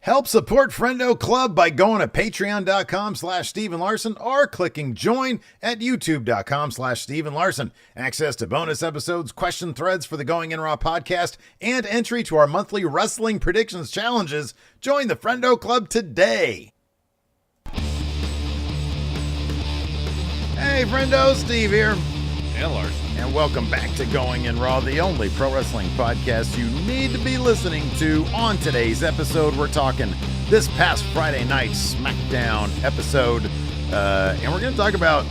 Help support Friendo Club by going to patreon.com/Steven Larson or clicking join at youtube.com/Steven Larson. Access to bonus episodes, question threads for the Going In Raw podcast, and entry to our monthly wrestling predictions challenges. Join the Friendo Club today. Hey, Friendo, Steve here. And Larson. And welcome back to Going In Raw, the only pro wrestling podcast you need to be listening to. On today's episode, we're talking this past Friday night Smackdown episode. And we're going to talk about,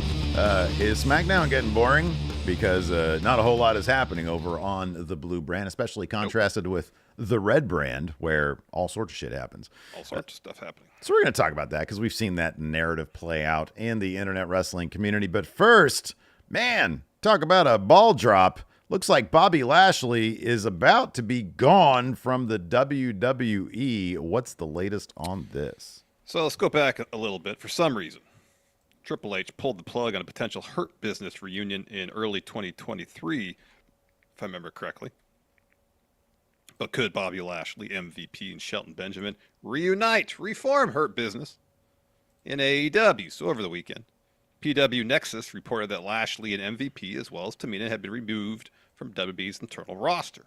is Smackdown getting boring? Because not a whole lot is happening over on the blue brand, especially contrasted with the red brand, where all sorts of shit happens. All sorts of stuff happening. So we're going to talk about that because we've seen that narrative play out in the internet wrestling community. But first, man, talk about a ball drop. Looks like Bobby Lashley is about to be gone from the WWE. What's the latest on this? So let's go back a little bit. For some reason, Triple H pulled the plug on a potential Hurt Business reunion in early 2023, if I remember correctly. But could Bobby Lashley, MVP, and Shelton Benjamin reform Hurt Business in AEW? So over the weekend, PW Nexus reported that Lashley and MVP, as well as Tamina, had been removed from WWE's internal roster.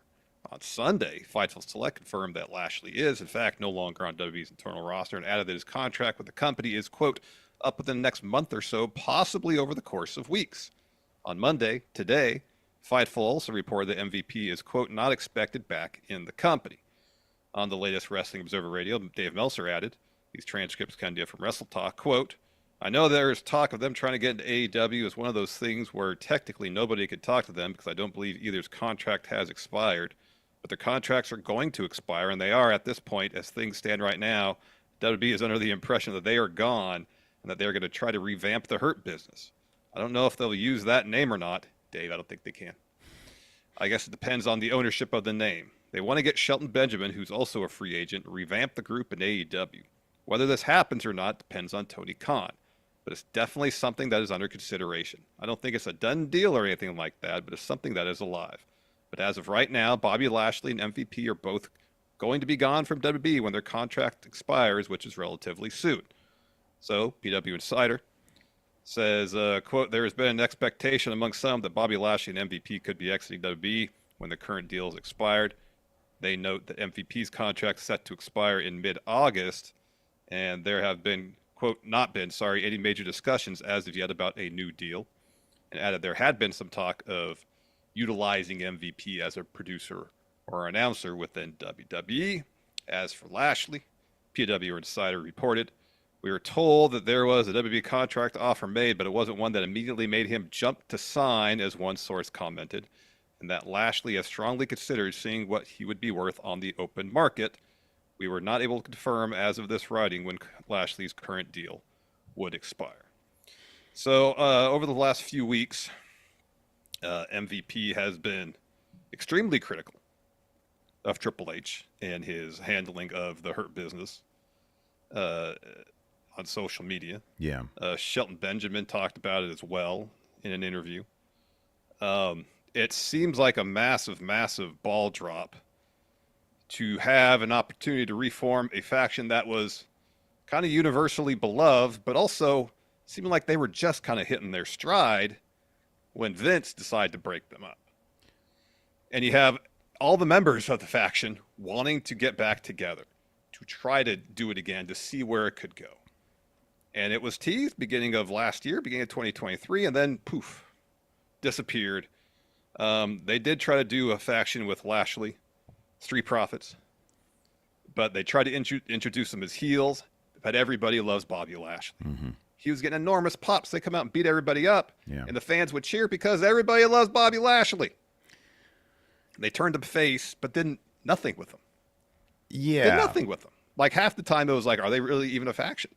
On Sunday, Fightful Select confirmed that Lashley is, in fact, no longer on WWE's internal roster and added that his contract with the company is, quote, up within the next month or so, possibly over the course of weeks. On Monday, today, Fightful also reported that MVP is, quote, not expected back in the company. On the latest Wrestling Observer Radio, Dave Meltzer added, these transcripts kind of from Wrestle Talk, quote, I know there's talk of them trying to get into AEW as one of those things where technically nobody could talk to them because I don't believe either's contract has expired, but their contracts are going to expire, and they are at this point. As things stand right now, WWE is under the impression that they are gone and that they're going to try to revamp the Hurt Business. I don't know if they'll use that name or not. Dave, I don't think they can. I guess it depends on the ownership of the name. They want to get Shelton Benjamin, who's also a free agent, revamp the group in AEW. Whether this happens or not depends on Tony Khan. But it's definitely something that is under consideration. I don't think it's a done deal or anything like that, but it's something that is alive. But as of right now, Bobby Lashley and MVP are both going to be gone from WWE when their contract expires, which is relatively soon. So, PW Insider says, quote, there has been an expectation among some that Bobby Lashley and MVP could be exiting WWE when the current deal is expired. They note that MVP's contract is set to expire in mid-August, and there have been, quote, any major discussions as of yet about a new deal. And added there had been some talk of utilizing MVP as a producer or announcer within WWE. As for Lashley, PW Insider reported, we were told that there was a WWE contract offer made, but it wasn't one that immediately made him jump to sign, as one source commented, and that Lashley has strongly considered seeing what he would be worth on the open market. We were not able to confirm as of this writing when Lashley's current deal would expire. So over the last few weeks, MVP has been extremely critical of Triple H and his handling of the Hurt Business on social media. Yeah. Shelton Benjamin talked about it as well in an interview. It seems like a massive, massive ball drop to have an opportunity to reform a faction that was kind of universally beloved, but also seeming like they were just kind of hitting their stride when Vince decided to break them up. And you have all the members of the faction wanting to get back together, to try to do it again, to see where it could go. And it was teased beginning of last year, beginning of 2023, and then poof, disappeared. They did try to do a faction with Lashley, Street Profits, but they tried to introduce them as heels, but everybody loves Bobby Lashley. Mm-hmm. He was getting enormous pops. They come out and beat everybody up, yeah. And the fans would cheer because everybody loves Bobby Lashley. They turned him face, but did nothing with him. Yeah. Did nothing with him. Like half the time it was like, are they really even a faction?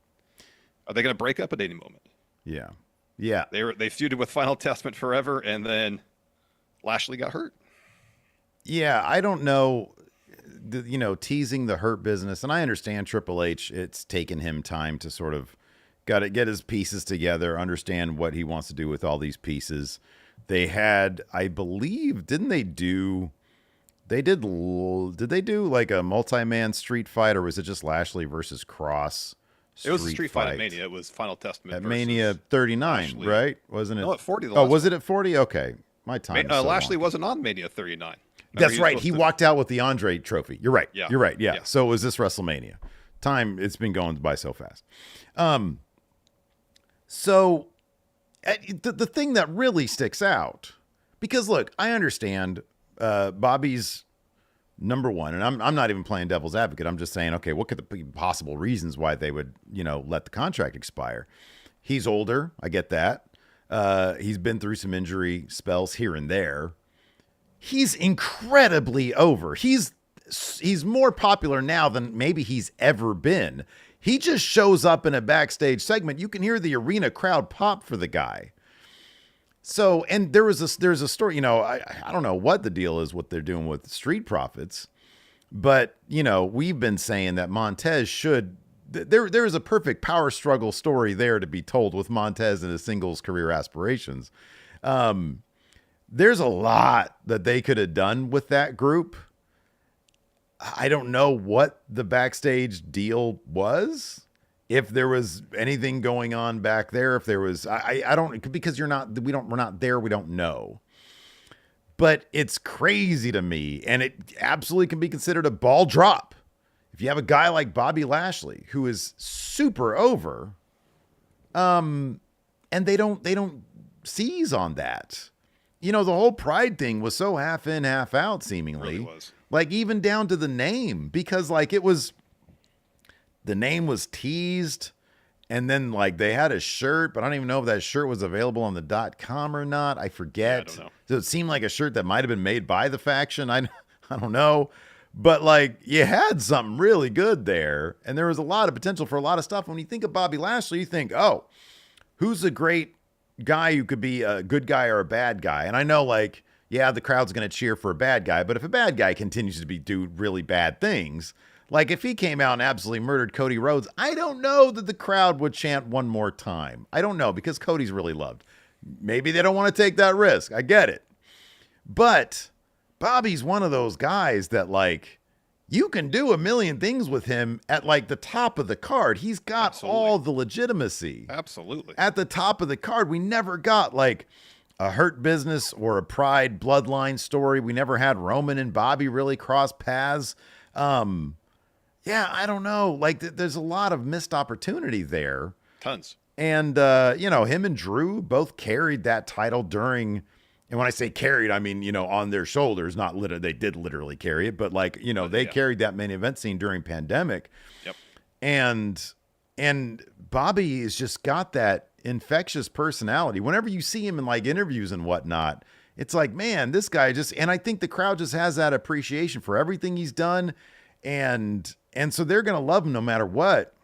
Are they going to break up at any moment? Yeah. Yeah. They feuded with Final Testament forever, and then Lashley got hurt. Yeah, I don't know, teasing the Hurt Business, and I understand Triple H, it's taken him time to sort of got to get his pieces together, understand what he wants to do with all these pieces. They had, I believe, didn't they Did they do like a multi-man street fight, or was it just Lashley versus Cross? It was a street fight at Mania. It was Final Testament at versus Mania 39, Lashley. right? Wasn't it? No, at 40. Oh, was it at 40? Okay, my time. Lashley wasn't on Mania 39. That's right. He walked out with the Andrade trophy. You're right. Yeah. You're right. Yeah. So it was this WrestleMania. Time, it's been going by so fast. So the thing that really sticks out, because look, I understand Bobby's number one, and I'm not even playing devil's advocate. I'm just saying, okay, what could the possible reasons why they would, let the contract expire? He's older. I get that. He's been through some injury spells here and there. He's incredibly over. He's more popular now than maybe he's ever been. He just shows up in a backstage segment. You can hear the arena crowd pop for the guy. So, and there's a story, I don't know what the deal is, what they're doing with Street Profits, but, we've been saying that Montez should, there is a perfect power struggle story there to be told with Montez and his singles career aspirations. There's a lot that they could have done with that group. I don't know what the backstage deal was. If there was anything going on back there, if there was, I don't, because we're not there. We don't know, but it's crazy to me. And it absolutely can be considered a ball drop. If you have a guy like Bobby Lashley, who is super over, and they don't seize on that. The whole Pride thing was so half in, half out, seemingly. It really was. Like, even down to the name, because the name was teased, and then like they had a shirt, but I don't even know if that shirt was available on the .com or not. I forget. Yeah, I don't know. So it seemed like a shirt that might have been made by the faction. I don't know. But like, you had something really good there, and there was a lot of potential for a lot of stuff. When you think of Bobby Lashley, you think, oh, who's a great guy who could be a good guy or a bad guy? And I know, like, yeah, the crowd's going to cheer for a bad guy, but if a bad guy continues to do really bad things, like if he came out and absolutely murdered Cody Rhodes, I don't know that the crowd would chant one more time. I don't know, because Cody's really loved. Maybe they don't want to take that risk. I get it. But Bobby's one of those guys that, like, you can do a million things with him at like the top of the card. He's got Absolutely. all the legitimacy. Absolutely. At the top of the card. We never got like a Hurt Business or a Pride Bloodline story. We never had Roman and Bobby really cross paths. Yeah, I don't know. Like, there's a lot of missed opportunity there. Tons. And, him and Drew both carried that title during, and when I say carried, I mean, on their shoulders, not literally, they did literally carry it, but like, they carried that main event scene during pandemic. Yep. And Bobby has just got that infectious personality. Whenever you see him in like interviews and whatnot, it's like, man, this guy just, and I think the crowd just has that appreciation for everything he's done. And so they're going to love him no matter what.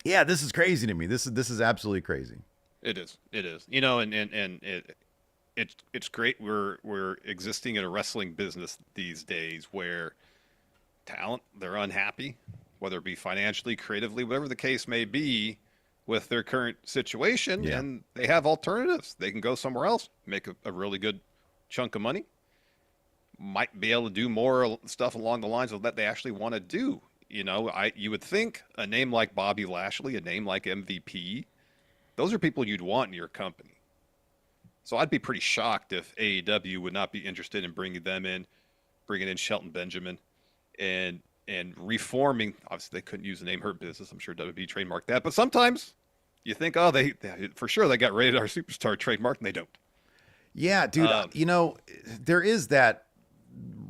Yeah, this is crazy to me. This is absolutely crazy. It is. It's great. We're existing in a wrestling business these days where talent, they're unhappy, whether it be financially, creatively, whatever the case may be with their current situation. Yeah. And they have alternatives. They can go somewhere else, make a really good chunk of money. Might be able to do more stuff along the lines of that they actually want to do. You would think a name like Bobby Lashley, a name like MVP, those are people you'd want in your company. So I'd be pretty shocked if AEW would not be interested in bringing them in, bringing in Shelton Benjamin, and reforming. Obviously, they couldn't use the name Hurt Business. I'm sure WWE trademarked that. But sometimes you think, oh, they for sure they got Rated R Superstar trademark, and they don't. Yeah, dude. There is that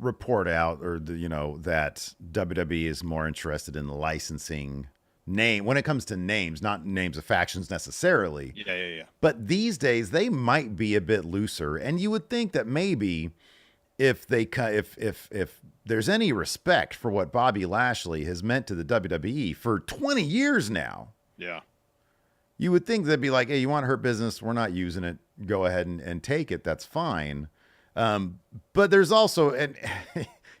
report out, or that WWE is more interested in the licensing name when it comes to names, not names of factions necessarily. Yeah. But these days they might be a bit looser, and you would think that maybe if there's any respect for what Bobby Lashley has meant to the WWE for 20 years now. Yeah. You would think they'd be like, hey, you want Hurt Business? We're not using it. Go ahead and take it. That's fine. But there's also, and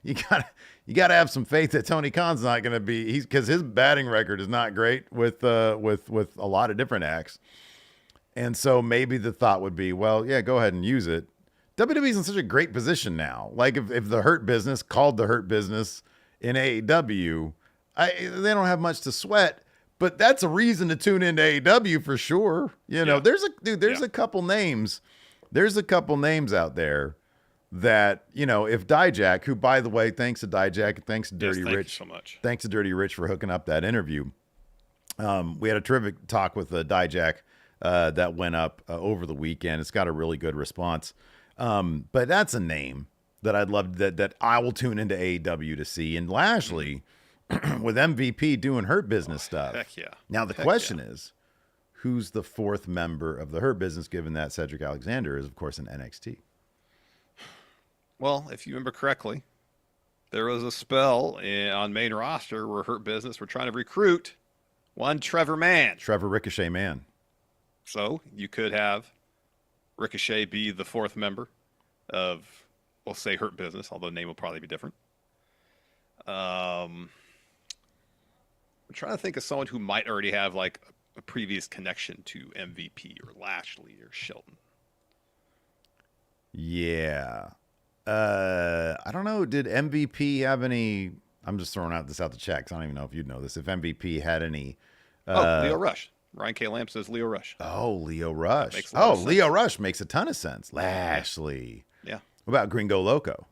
you gotta have some faith that Tony Khan's not going to be, because his batting record is not great with a lot of different acts. And so maybe the thought would be, well, yeah, go ahead and use it. WWE's in such a great position now. Like if the Hurt Business called the Hurt Business in AEW, they don't have much to sweat. But that's a reason to tune into AEW for sure. You know, there's a couple names. There's a couple names out there that, you know, if Dijak, who, by the way, thanks to Dijak, thanks to Dirty Rich so much. Thanks to Dirty Rich for hooking up that interview. We had a terrific talk with Dijak that went up over the weekend. It's got a really good response. But that's a name that I'd love that I will tune into AEW to see. And Lashley, with MVP doing Hurt Business stuff. Heck yeah. Now the question is, who's the fourth member of the Hurt Business, given that Cedric Alexander is, of course, in NXT? Well, if you remember correctly, there was a spell on main roster where Hurt Business were trying to recruit one Trevor Mann. Trevor Ricochet Mann. So you could have Ricochet be the fourth member of, we'll say, Hurt Business, although the name will probably be different. I'm trying to think of someone who might already have like a previous connection to MVP or Lashley or Shelton. Yeah. I don't know. Did MVP have any? I'm just throwing this out the chat because I don't even know if you'd know this. If MVP had any. Leo Rush. Ryan K. Lamb says Leo Rush. Oh, Leo Rush. Leo Rush makes a ton of sense. Lashley. Yeah. What about Gringo Loco?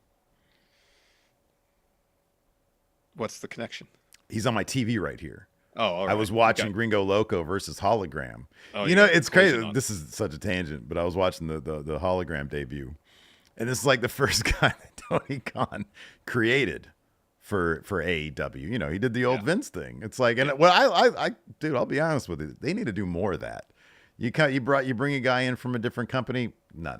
What's the connection? He's on my TV right here. Oh, all right. I was watching Gringo Loco versus Hologram. Oh, you know, it's crazy. This is such a tangent, but I was watching the Hologram debut. And this is like the first guy that Tony Khan created for AEW. You know, he did the old Vince thing. It's like, and dude, I'll be honest with you. They need to do more of that. You bring a guy in from a different company. No.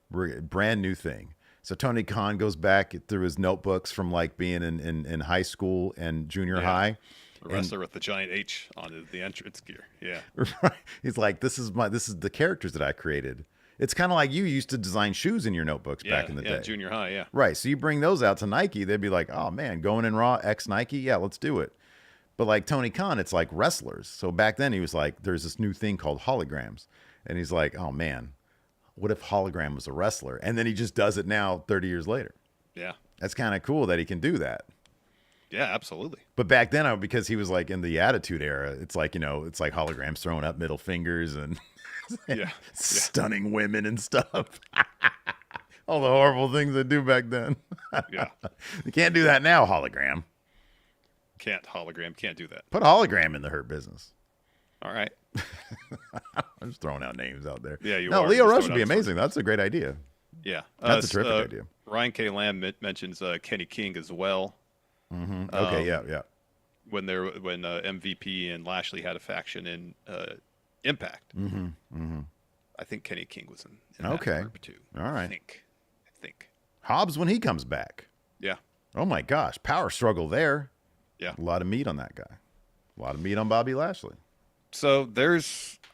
Brand new thing. So Tony Khan goes back through his notebooks from like being in high school and junior high. A wrestler with the giant H on the entrance gear. Yeah. Right. He's like, this is the characters that I created. It's kind of like you used to design shoes in your notebooks back in the day. Yeah, junior high, yeah. Right. So you bring those out to Nike, they'd be like, oh man, going in Raw, X Nike, yeah, let's do it. But like Tony Khan, it's like wrestlers. So back then he was like, there's this new thing called holograms. And he's like, oh man, what if hologram was a wrestler? And then he just does it now 30 years later. Yeah. That's kind of cool that he can do that. Yeah, absolutely. But back then, because he was like in the Attitude Era, it's like, you know, it's like holograms throwing up middle fingers and stunning women and stuff. All the horrible things they do back then. Yeah. You can't do that now, hologram. Can't do that. Put hologram in the Hurt Business. All right. I'm just throwing out names out there. Yeah, No, Leo Rush would be amazing. That's a great idea. Yeah. That's a terrific idea. Ryan K. Lamb mentions Kenny King as well. Mm-hmm. Okay, yeah. When MVP and Lashley had a faction in Impact. I think Kenny King was in that group too. All right. I think. Hobbs when he comes back. Yeah. Oh my gosh, power struggle there. Yeah. A lot of meat on that guy. A lot of meat on Bobby Lashley. So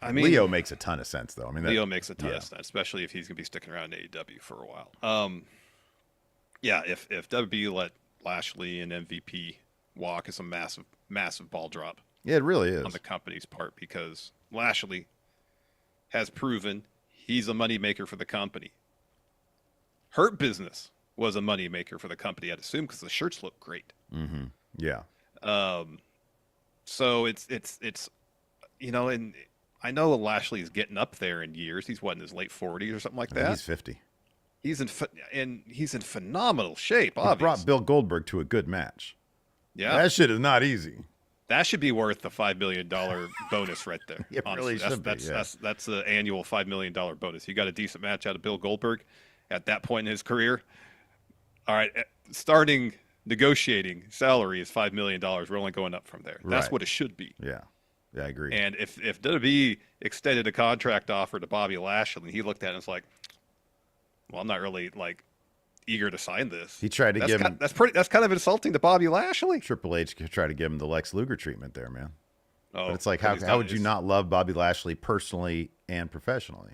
Leo makes a ton of sense though. I mean, Leo makes a ton of sense, especially if he's going to be sticking around in AEW for a while. If WWE let Lashley and MVP walk, is a massive ball drop. Yeah, it really is on the company's part, because Lashley has proven he's a moneymaker for the company. Hurt Business was a moneymaker for the company, I'd assume, because the shirts look great. Mm-hmm. Yeah. So it's you know, and I know Lashley's getting up there in years. He's in his late 40s or something like that. He's 50. He's in phenomenal shape. He brought Bill Goldberg to a good match. Yeah, that shit is not easy. That should be worth the $5 million bonus right there. It really should be. That's the annual $5 million bonus. You got a decent match out of Bill Goldberg at that point in his career. All right, starting negotiating salary is $5 million. We're only going up from there. That's what it should be. Yeah, I agree. And if WWE extended a contract offer to Bobby Lashley, and he looked at it and was like, well, I'm not really like eager to sign this. He tried to give him. That's kind of insulting to Bobby Lashley. Triple H tried to give him the Lex Luger treatment there, man. Oh, but it's like, how would you not love Bobby Lashley personally and professionally?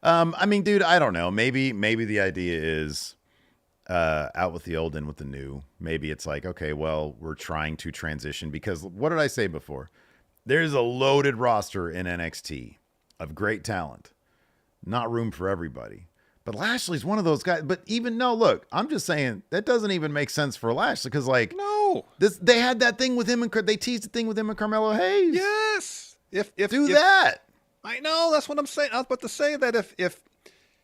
I mean, dude, I don't know. Maybe the idea is out with the old, in with the new. Maybe it's like, okay, well, we're trying to transition, because what did I say before? There's a loaded roster in NXT of great talent. Not room for everybody. But Lashley's one of those guys. But even no, look, I'm just saying that doesn't even make sense for Lashley because, like, No. they had that thing with him and they teased the thing with him and Carmelo Hayes. Yes. If that. I know, that's what I'm saying. I was about to say that if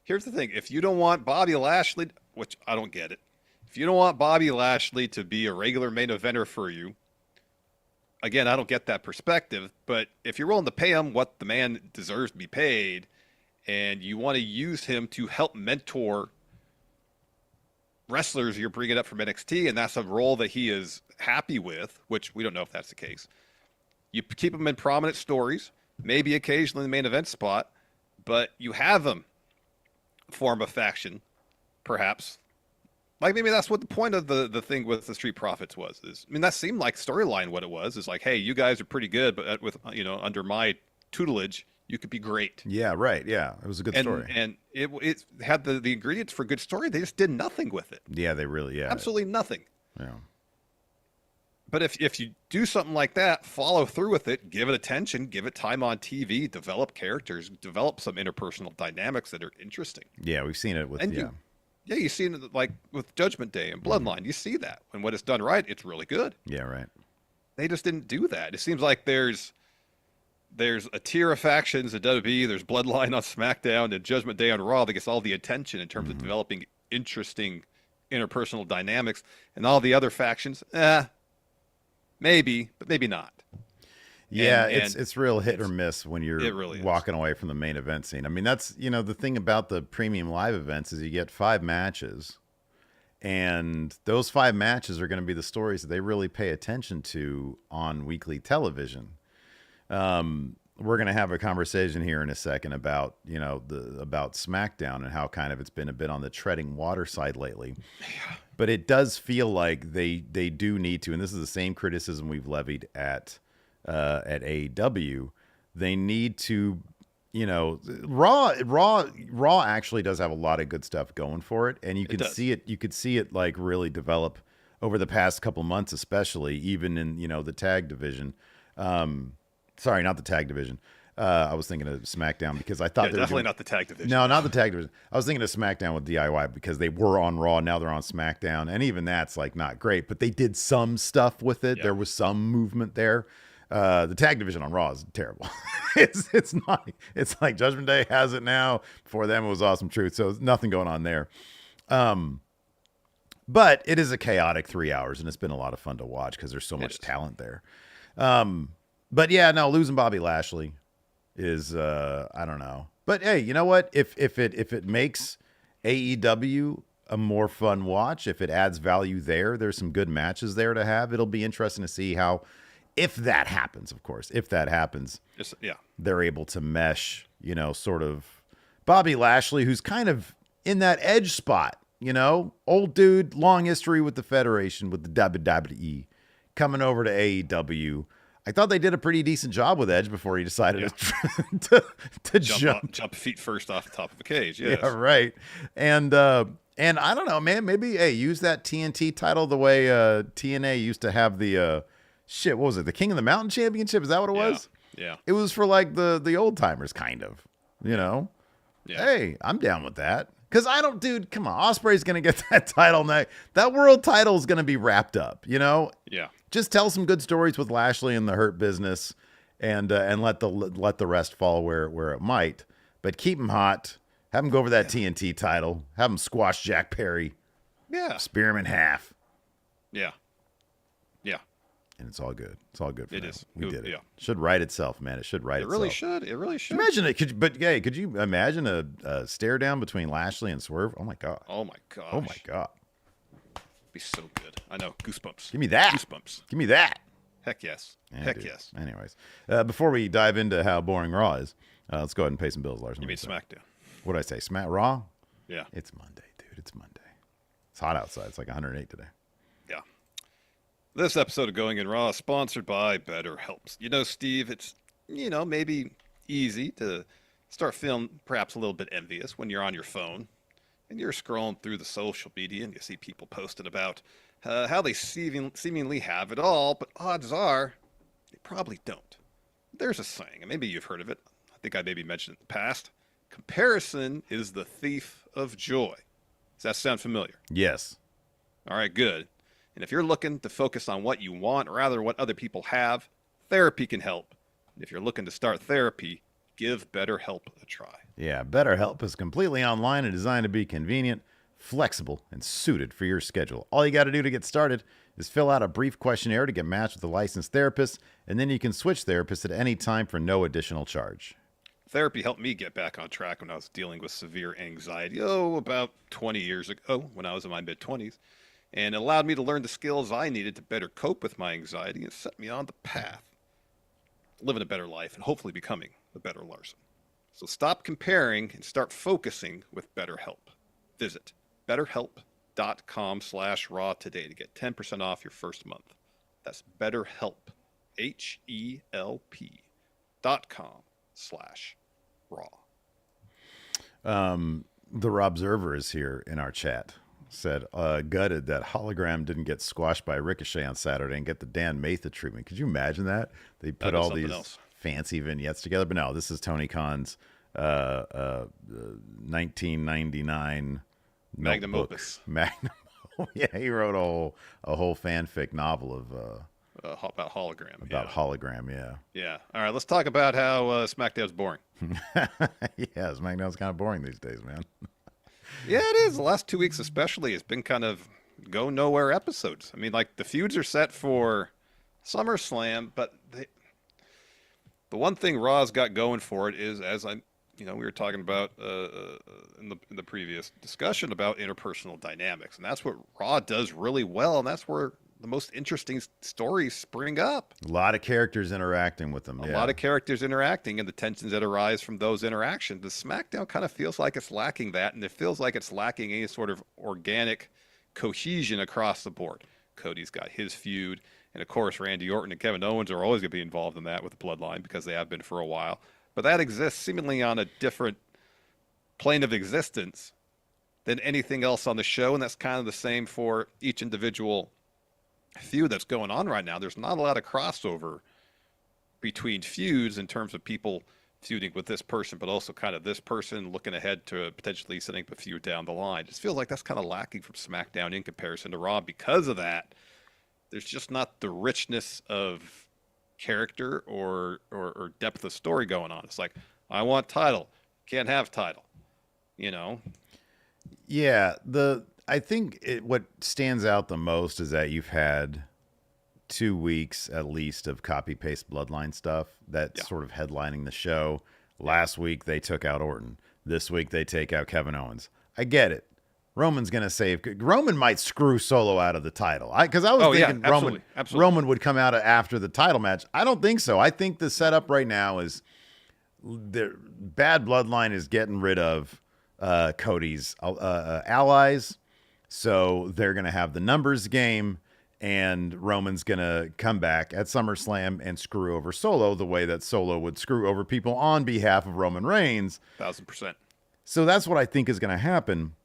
here's the thing, if you don't want Bobby Lashley, which I don't get it, if you don't want Bobby Lashley to be a regular main eventer for you, again, I don't get that perspective, but if you're willing to pay him what the man deserves to be paid, and you want to use him to help mentor wrestlers you're bringing up from NXT, and that's a role that he is happy with, which we don't know if that's the case. You keep him in prominent stories, maybe occasionally in the main event spot, but you have him form a faction, perhaps. Like, maybe that's what the point of the thing with the Street Profits was. That seemed like storyline what it was. Is like, hey, you guys are pretty good, but with, under my tutelage, you could be great. Yeah, right. Yeah, it was a good story. And it had the ingredients for a good story. They just did nothing with it. Yeah, they really, absolutely nothing. Yeah. But if you do something like that, follow through with it, give it attention, give it time on TV, develop characters, develop some interpersonal dynamics that are interesting. Yeah, we've seen it with, you've seen it like with Judgment Day and Bloodline. Mm-hmm. You see that. And when it's done right, it's really good. Yeah, right. They just didn't do that. It seems like there's a tier of factions at WWE. There's Bloodline on SmackDown and Judgment Day on Raw that gets all the attention in terms of developing interesting interpersonal dynamics. And all the other factions, maybe, but maybe not. Yeah, it's real hit or miss when you're really walking away from the main event scene. I mean, that's, the thing about the premium live events is you get 5 matches, and those 5 matches are going to be the stories that they really pay attention to on weekly television. We're going to have a conversation here in a second about, about SmackDown and how kind of it's been a bit on the treading water side lately. Yeah. But it does feel like they do need to, and this is the same criticism we've levied at AEW. They need to, Raw actually does have a lot of good stuff going for it, and you could see it. You could see it like really develop over the past couple months, especially even in the tag division. Sorry, not the tag division. I was thinking of SmackDown because I thought they were definitely not the tag division. No, not the tag division. I was thinking of SmackDown with DIY because they were on Raw. Now they're on SmackDown, and even that's like not great. But they did some stuff with it. Yeah. There was some movement there. The tag division on Raw is terrible. it's not. It's like Judgment Day has it now. Before them, it was Awesome Truth. So nothing going on there. But it is a chaotic 3 hours, and it's been a lot of fun to watch because there's so much talent there. But yeah, no, losing Bobby Lashley is I don't know. But hey, you know what? If it makes AEW a more fun watch, if it adds value there's some good matches there to have. It'll be interesting to see how, if that happens, of course, if that happens, they're able to mesh, sort of Bobby Lashley, who's kind of in that edge spot, old dude, long history with the Federation, with the WWE, coming over to AEW. I thought they did a pretty decent job with Edge before he decided to jump feet first off the top of a cage. Yes. Yeah, right. And I don't know, man. Maybe use that TNT title the way TNA used to have the what was it? The King of the Mountain Championship? Is that what it was? Yeah. It was for like the old timers, kind of. Yeah. Hey, I'm down with that. Because dude, come on. Ospreay's going to get that title now. That world title is going to be wrapped up, Yeah. Just tell some good stories with Lashley and the Hurt Business, and let the rest fall where it might. But keep him hot. Have him go over that TNT title. Have him squash Jack Perry. Yeah. Spear him in half. Yeah. Yeah. And it's all good. It's all good for it now. Is. We did it. Yeah. Should write itself, man. It should write itself. It really should. Imagine it. Could you imagine a stare down between Lashley and Swerve? Oh my God. Oh my gosh. Oh my God. Be so good. I know. Goosebumps. Give me that. Goosebumps. Give me that. Heck yes. Yeah, Heck dude. yes. Anyways, before we dive into how boring Raw is, let's go ahead and pay some bills, Larson. You mean SmackDown? What did I say? Raw? Yeah. It's Monday, dude. It's Monday. It's hot outside. It's like 108 today. Yeah. This episode of Going in Raw is sponsored by BetterHelp. Steve, it's, maybe easy to start feeling perhaps a little bit envious when you're on your phone and you're scrolling through the social media and you see people posting about how they seemingly have it all, but odds are they probably don't. There's a saying, and maybe you've heard of it. I think I maybe mentioned it in the past. Comparison is the thief of joy. Does that sound familiar? Yes. All right, good. And if you're looking to focus on what you want rather than what other people have, therapy can help. And if you're looking to start therapy, give BetterHelp a try. Yeah, BetterHelp is completely online and designed to be convenient, flexible, and suited for your schedule. All you got to do to get started is fill out a brief questionnaire to get matched with a licensed therapist, and then you can switch therapists at any time for no additional charge. Therapy helped me get back on track when I was dealing with severe anxiety, about 20 years ago when I was in my mid-20s, and it allowed me to learn the skills I needed to better cope with my anxiety and set me on the path, living a better life and hopefully becoming a better Larson. So stop comparing and start focusing with BetterHelp. Visit BetterHelp.com/raw today to get 10% off your first month. That's BetterHelp, HELP.com/raw. The Robserver is here in our chat. Said, gutted that Hologram didn't get squashed by Ricochet on Saturday and get the Dan Matha treatment. Could you imagine that? They put all these fancy vignettes together. But no, this is Tony Khan's 1999 Magnum Opus. Magnum. Yeah, he wrote a whole fanfic novel of about Hologram. About Hologram, yeah. Yeah. All right, let's talk about how SmackDown's boring. Yeah, SmackDown's kind of boring these days, man. Yeah, it is. The last 2 weeks especially has been kind of go nowhere episodes. I mean, like the feuds are set for SummerSlam, but the one thing Raw's got going for it is, as we were talking about in the previous discussion about interpersonal dynamics, and that's what Raw does really well, and that's where the most interesting stories spring up. A lot of characters interacting with them. A lot of characters interacting and the tensions that arise from those interactions. The SmackDown kind of feels like it's lacking that, and it feels like it's lacking any sort of organic cohesion across the board. Cody's got his feud, and of course Randy Orton and Kevin Owens are always going to be involved in that with the Bloodline because they have been for a while. But that exists seemingly on a different plane of existence than anything else on the show, and that's kind of the same for each individual feud that's going on right now. There's not a lot of crossover between feuds in terms of people feuding with this person, but also kind of this person looking ahead to potentially setting up a feud down the line. It just feels like that's kind of lacking from SmackDown in comparison to Raw. Because of that, there's just not the richness of character or depth of story going on. It's like, I want title, can't have title, Yeah, I think what stands out the most is that you've had 2 weeks at least of copy-paste Bloodline stuff that's sort of headlining the show. Last week, they took out Orton. This week, they take out Kevin Owens. I get it. Roman's going to save. Roman might screw Solo out of the title. Because I was thinking absolutely. Roman would come out after the title match. I don't think so. I think the setup right now is the bad Bloodline is getting rid of Cody's allies. So they're going to have the numbers game, and Roman's going to come back at SummerSlam and screw over Solo the way that Solo would screw over people on behalf of Roman Reigns. 1,000%. So that's what I think is going to happen.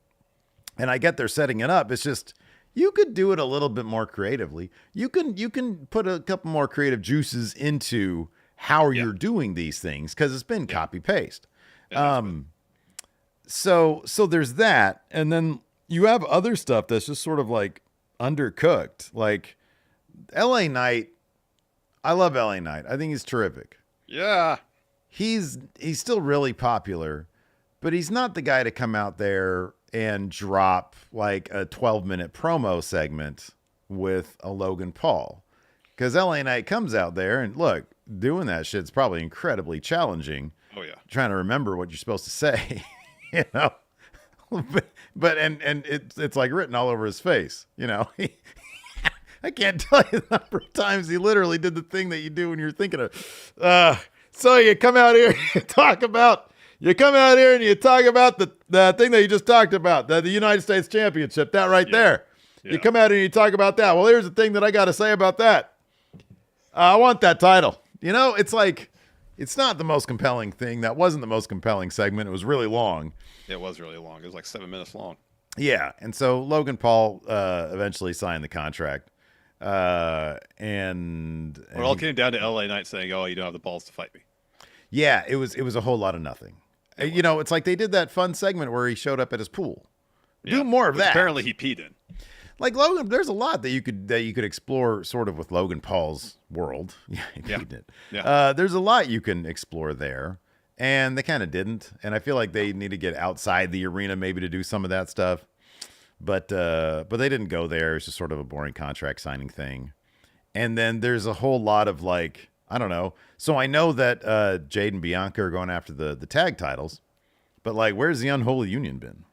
And I get they're setting it up. It's just, you could do it a little bit more creatively. You can put a couple more creative juices into how you're doing these things, because it's been copy-paste. So there's that. And then you have other stuff that's just sort of like undercooked. Like LA Knight. I love LA Knight. I think he's terrific. Yeah. He's still really popular, but he's not the guy to come out there and drop like a 12-minute promo segment with a Logan Paul. Because LA Knight comes out there and look, doing that shit's probably incredibly challenging. Oh yeah. Trying to remember what you're supposed to say, But it's like written all over his face, I can't tell you the number of times he literally did the thing that you do when you're thinking of. So you come out here and you talk about the thing that you just talked about, the United States Championship, that right there. Yeah. You come out here and you talk about that. Well, here's the thing that I got to say about that. I want that title. It's like, it's not the most compelling thing. That wasn't the most compelling segment. It was really long. It was really long. It was like 7 minutes long. Yeah. And so Logan Paul eventually signed the contract. And it all came down to LA Knight saying, "Oh, you don't have the balls to fight me." Yeah, it was a whole lot of nothing. You know, it's like they did that fun segment where he showed up at his pool. Yeah. Do more of that. Apparently he peed in. Like Logan, there's a lot that you could explore sort of with Logan Paul's world. Yeah, he peed in it. Yeah. There's a lot you can explore there, and they kind of didn't. And I feel like they need to get outside the arena maybe to do some of that stuff. But they didn't go there. It's just sort of a boring contract signing thing. And then there's a whole lot of like, I don't know. So I know that Jade and Bianca are going after the tag titles, but like, where's the Unholy Union been?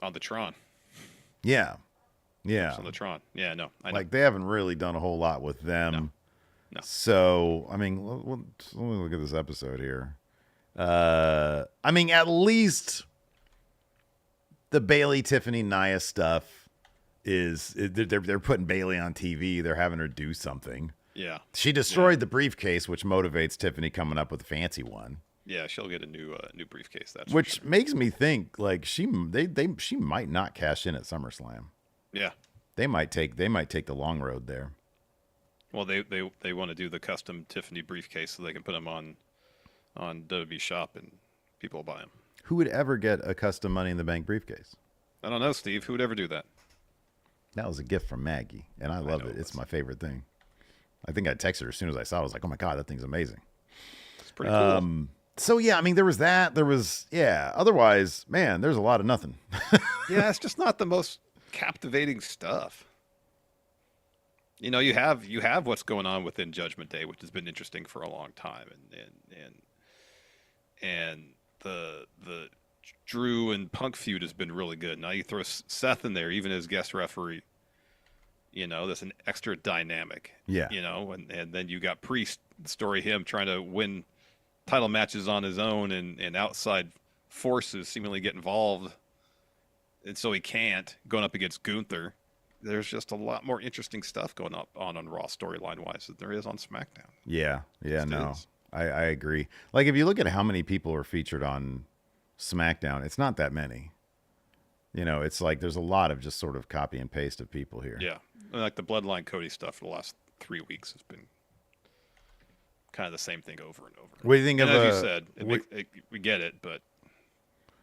On the Tron. Yeah. On the Tron. Yeah, no. I know. Like, they haven't really done a whole lot with them. No. So, I mean, let me look at this episode here. I mean, at least the Bailey, Tiffany, Nia stuff they're putting Bailey on TV. They're having her do something. Yeah. She destroyed the briefcase, which motivates Tiffany coming up with a fancy one. Yeah, she'll get a new briefcase. That's which for sure. Makes me think like she might not cash in at SummerSlam. Yeah, they might take the long road there. Well, they want to do the custom Tiffany briefcase so they can put them on WWE Shop and people will buy them. Who would ever get a custom Money in the Bank briefcase? I don't know, Steve. Who would ever do that? That was a gift from Maggie, and I love it. It's my favorite thing. I think I texted her as soon as I saw it. I was like, "Oh my god, that thing's amazing." It's pretty cool. So, yeah, I mean, there was that. There was, otherwise, man, there's a lot of nothing. Yeah, it's just not the most captivating stuff. You know, you have what's going on within Judgment Day, which has been interesting for a long time. And the Drew and Punk feud has been really good. Now you throw Seth in there, even as guest referee. You know, that's an extra dynamic. Yeah. You know, and then you got Priest, the story him trying to win title matches on his own and outside forces seemingly get involved. And so he can't, going up against Gunther. There's just a lot more interesting stuff going on Raw storyline-wise than there is on SmackDown. Yeah, no. I agree. Like, if you look at how many people are featured on SmackDown, it's not that many. You know, it's like there's a lot of just sort of copy and paste of people here. Yeah. Like the Bloodline Cody stuff for the last 3 weeks has been kind of the same thing over and over. What do you think of? As you said, we get it, but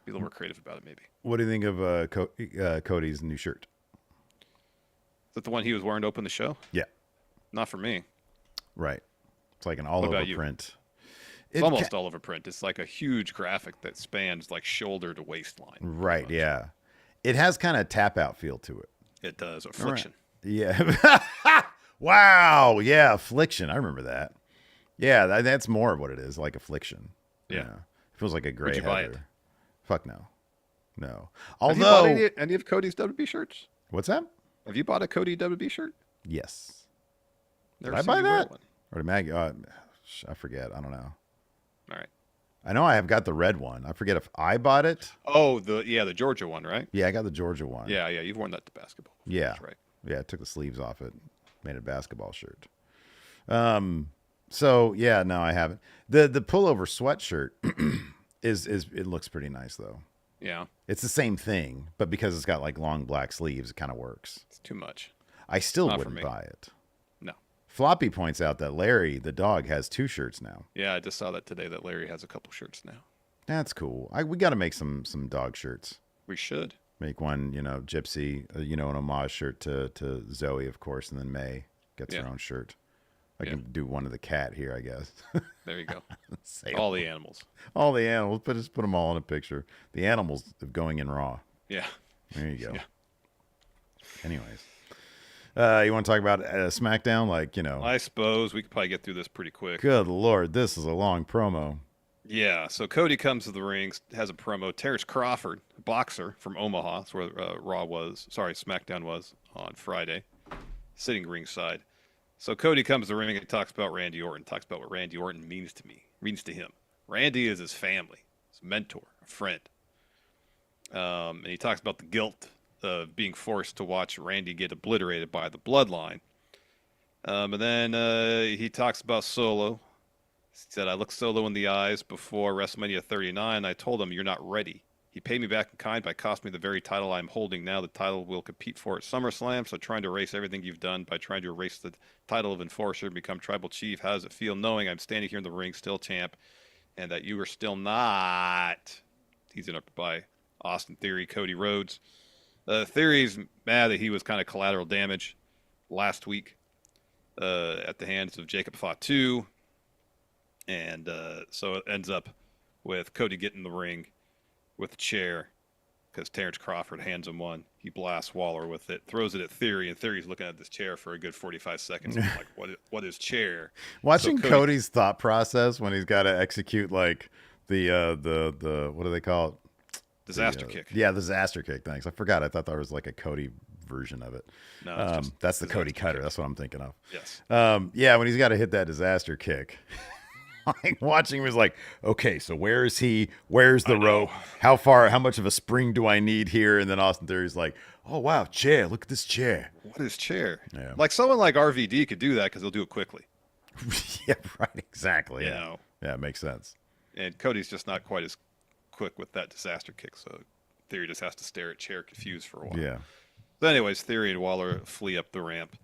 be a little more creative about it, maybe. What do you think of Cody's new shirt? Is that the one he was wearing to open the show? Yeah. Not for me. Right. It's like an all-over print. It's almost all over print. It's like a huge graphic that spans like shoulder to waistline. Right. Yeah. It has kind of tap-out feel to it. It does. Affliction. Right. Yeah. Wow. Yeah. Affliction. I remember that. Yeah, that's more of what it is, like Affliction. Yeah. It feels like a gray Would you buy heather. it? Fuck no. No. Have you bought any of Cody's WB shirts? What's that? Have you bought a Cody WB shirt? Yes. Never Did I seen buy you wear that? one. Or did Maggie? I forget. I don't know. All right. I know I have got the red one. I forget if I bought it. Oh, the Georgia one, right? Yeah, I got the Georgia one. Yeah. You've worn that to basketball. Yeah. That's right. Yeah, I took the sleeves off it, made it a basketball shirt. So yeah, no, I haven't. The pullover sweatshirt is it looks pretty nice though. Yeah. It's the same thing, but because it's got like long black sleeves, it kind of works. It's too much. I still wouldn't buy it. No. Floppy points out that Larry, the dog, has 2 shirts now. Yeah, I just saw that today that Larry has a couple shirts now. That's cool. We got to make some dog shirts. We should. Make one, Gypsy, an homage shirt to Zoe, of course, and then May gets her own shirt. I can do one of the cat here, I guess. There you go. All the animals. All the animals, but just put them all in a picture. The animals going in raw. Yeah. There you go. Yeah. Anyways. You want to talk about SmackDown? I suppose we could probably get through this pretty quick. Good Lord, this is a long promo. Yeah, so Cody comes to the ring, has a promo. Terrence Crawford, a boxer from Omaha, that's where SmackDown was on Friday, sitting ringside. So Cody comes to the ring and talks about Randy Orton, talks about what Randy Orton means to him. Randy is his family, his mentor, a friend. And he talks about the guilt of being forced to watch Randy get obliterated by the Bloodline. And then he talks about Solo. He said, I looked Solo in the eyes before WrestleMania 39. I told him, you're not ready. He paid me back in kind by costing me the very title I'm holding now. The title we'll compete for at SummerSlam. So trying to erase everything you've done by trying to erase the title of Enforcer and become Tribal Chief. How does it feel knowing I'm standing here in the ring, still champ, and that you are still not teasing up by Austin Theory, Cody Rhodes. Theory's mad that he was kind of collateral damage last week at the hands of Jacob Fatu. And so it ends up with Cody getting in the ring with a chair because Terrence Crawford hands him one. He blasts Waller with it, throws it at Theory, and Theory's looking at this chair for a good 45 seconds. I'm like, what is chair? Watching Cody's thought process when he's got to execute like the what do they call it? Disaster kick. Yeah, the disaster kick. Thanks. I forgot. I thought there was like a Cody version of it. No, that's the Cody Cutter. That's what I'm thinking of. Yes. Yeah, when he's got to hit that disaster kick. Like watching him was like, okay, so where is he? Where's the rope? How much of a spring do I need here? And then Austin Theory's like, oh wow, chair. Look at this chair. What is chair? Yeah. Like someone like RVD could do that because he'll do it quickly. Yeah, right. Exactly. You know. Yeah, it makes sense. And Cody's just not quite as quick with that disaster kick, so Theory just has to stare at chair confused for a while. Yeah. So anyways, Theory and Waller flee up the ramp.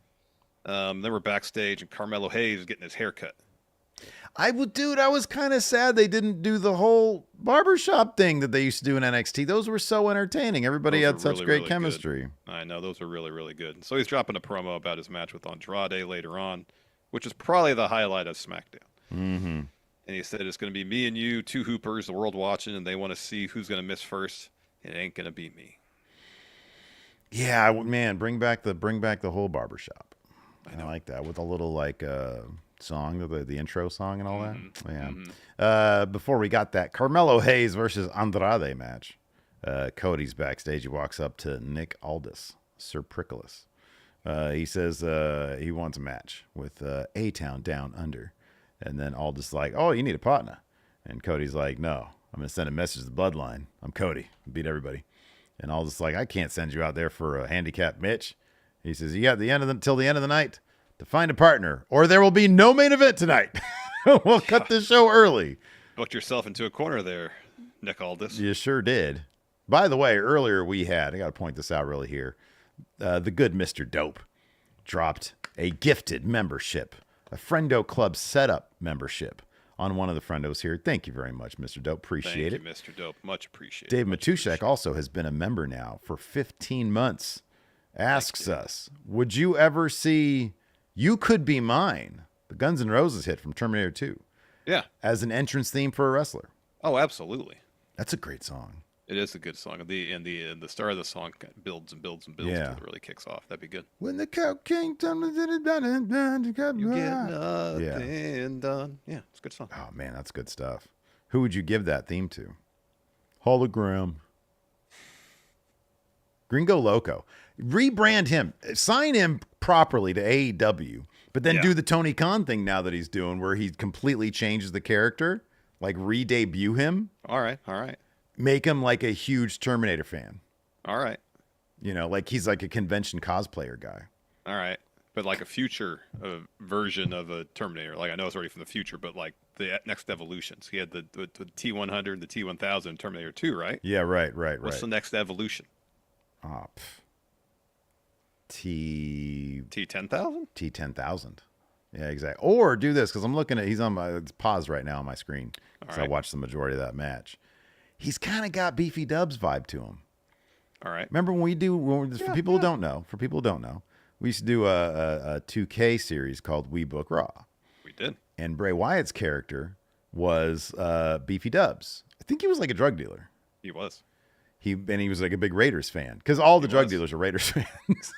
Then we're backstage, and Carmelo Hayes is getting his hair cut. I was kind of sad they didn't do the whole barbershop thing that they used to do in NXT. Those were so entertaining. Everybody had such great really chemistry. Good. I know, those are really, really good. So he's dropping a promo about his match with Andrade later on, which is probably the highlight of SmackDown. Mm-hmm. And he said it's going to be me and you, two hoopers, the world watching, and they want to see who's going to miss first. It ain't going to be me. Yeah, man, bring back the whole barbershop. I like that with a little like song, the intro song and all that. Yeah. Mm-hmm. Before we got that Carmelo Hayes versus Andrade match, Cody's backstage. He walks up to Nick Aldis, Sir Prickles. He says he wants a match with A-Town Down Under. And then Aldis like, oh, you need a partner. And Cody's like, no, I'm going to send a message to the Bloodline. I'm Cody. Beat everybody. And Aldis like, I can't send you out there for a handicapped Mitch. He says, you got till the end of the night to find a partner, or there will be no main event tonight. We'll cut the show early. Booked yourself into a corner there, Nick Aldis. You sure did. By the way, earlier I got to point this out really here, the good Mr. Dope dropped a gifted membership, a Friendo Club setup membership on one of the Friendos here. Thank you very much, Mr. Dope. Appreciate it. Thank you, Mr. Dope. Much appreciated. Dave Matuszek also has been a member now for 15 months. Asks us, would you ever see You Could Be Mine, the Guns N' Roses hit from Terminator 2, as an entrance theme for a wrestler? Oh, absolutely. That's a great song. It is a good song. The start of the song builds and builds and builds until it really kicks off. That'd be good. When the cocaine tumbles in you get nothing done. Yeah, it's a good song. Oh, man, that's good stuff. Who would you give that theme to? Hologram. Gringo Loco. Rebrand him. Sign him properly to AEW, but then do the Tony Khan thing now that he's doing where he completely changes the character, like re-debut him. All right. Make him like a huge Terminator fan. All right. You know, like he's like a convention cosplayer guy. All right. But like a future version of a Terminator. Like I know it's already from the future, but like the next evolutions. He had the T-100, the T-1000, Terminator 2, right? Yeah, right. What's the next evolution? T-10,000? T-10,000. Yeah, exactly. Or do this, because I'm looking at, he's on my, it's paused right now on my screen. Because I watched the majority of that match. He's kind of got Beefy Dubs vibe to him. All right. Remember for people who don't know, we used to do a 2K series called We Book Raw. We did. And Bray Wyatt's character was Beefy Dubs. I think he was like a drug dealer. He was. He was like a big Raiders fan. Because all the drug dealers are Raiders fans.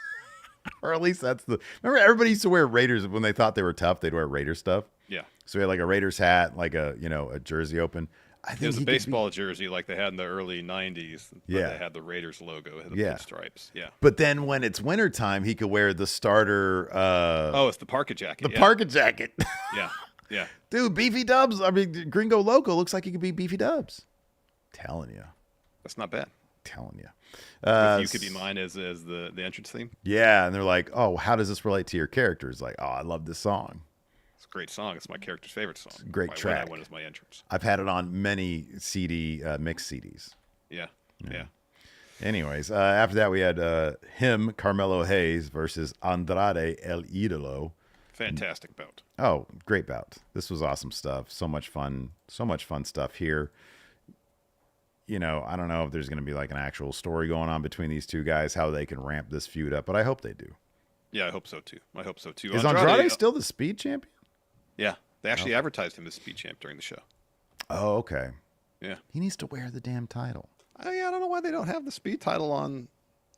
Or at least that's remember everybody used to wear Raiders when they thought they were tough, they'd wear Raiders stuff. Yeah. So he had like a Raiders hat, like a jersey open. I think it was a baseball jersey like they had in the early 90s. They had the Raiders logo. It had the stripes. Yeah. But then when it's wintertime, he could wear the starter. It's the parka jacket. Parka jacket. Yeah. Dude, Beefy Dubs. I mean, Gringo Loco looks like he could be Beefy Dubs. Telling you. That's not bad. Telling you. You Could Be Mine as the entrance theme. Yeah, and they're like, oh, how does this relate to your characters? Like, oh, I love this song. It's a great song. It's my character's favorite song. Great track. That one is my entrance. I've had it on many mixed CDs. Yeah. Anyways, after that we had Carmelo Hayes versus Andrade El Idolo. Fantastic bout. Oh, great bout. This was awesome stuff. So much fun stuff here. You know, I don't know if there's going to be like an actual story going on between these two guys, how they can ramp this feud up, but I hope they do. Yeah, I hope so too. Is Andrade still the speed champion? Yeah, they actually advertised him as speed champ during the show. Oh, okay. Yeah. He needs to wear the damn title. I don't know why they don't have the speed title on.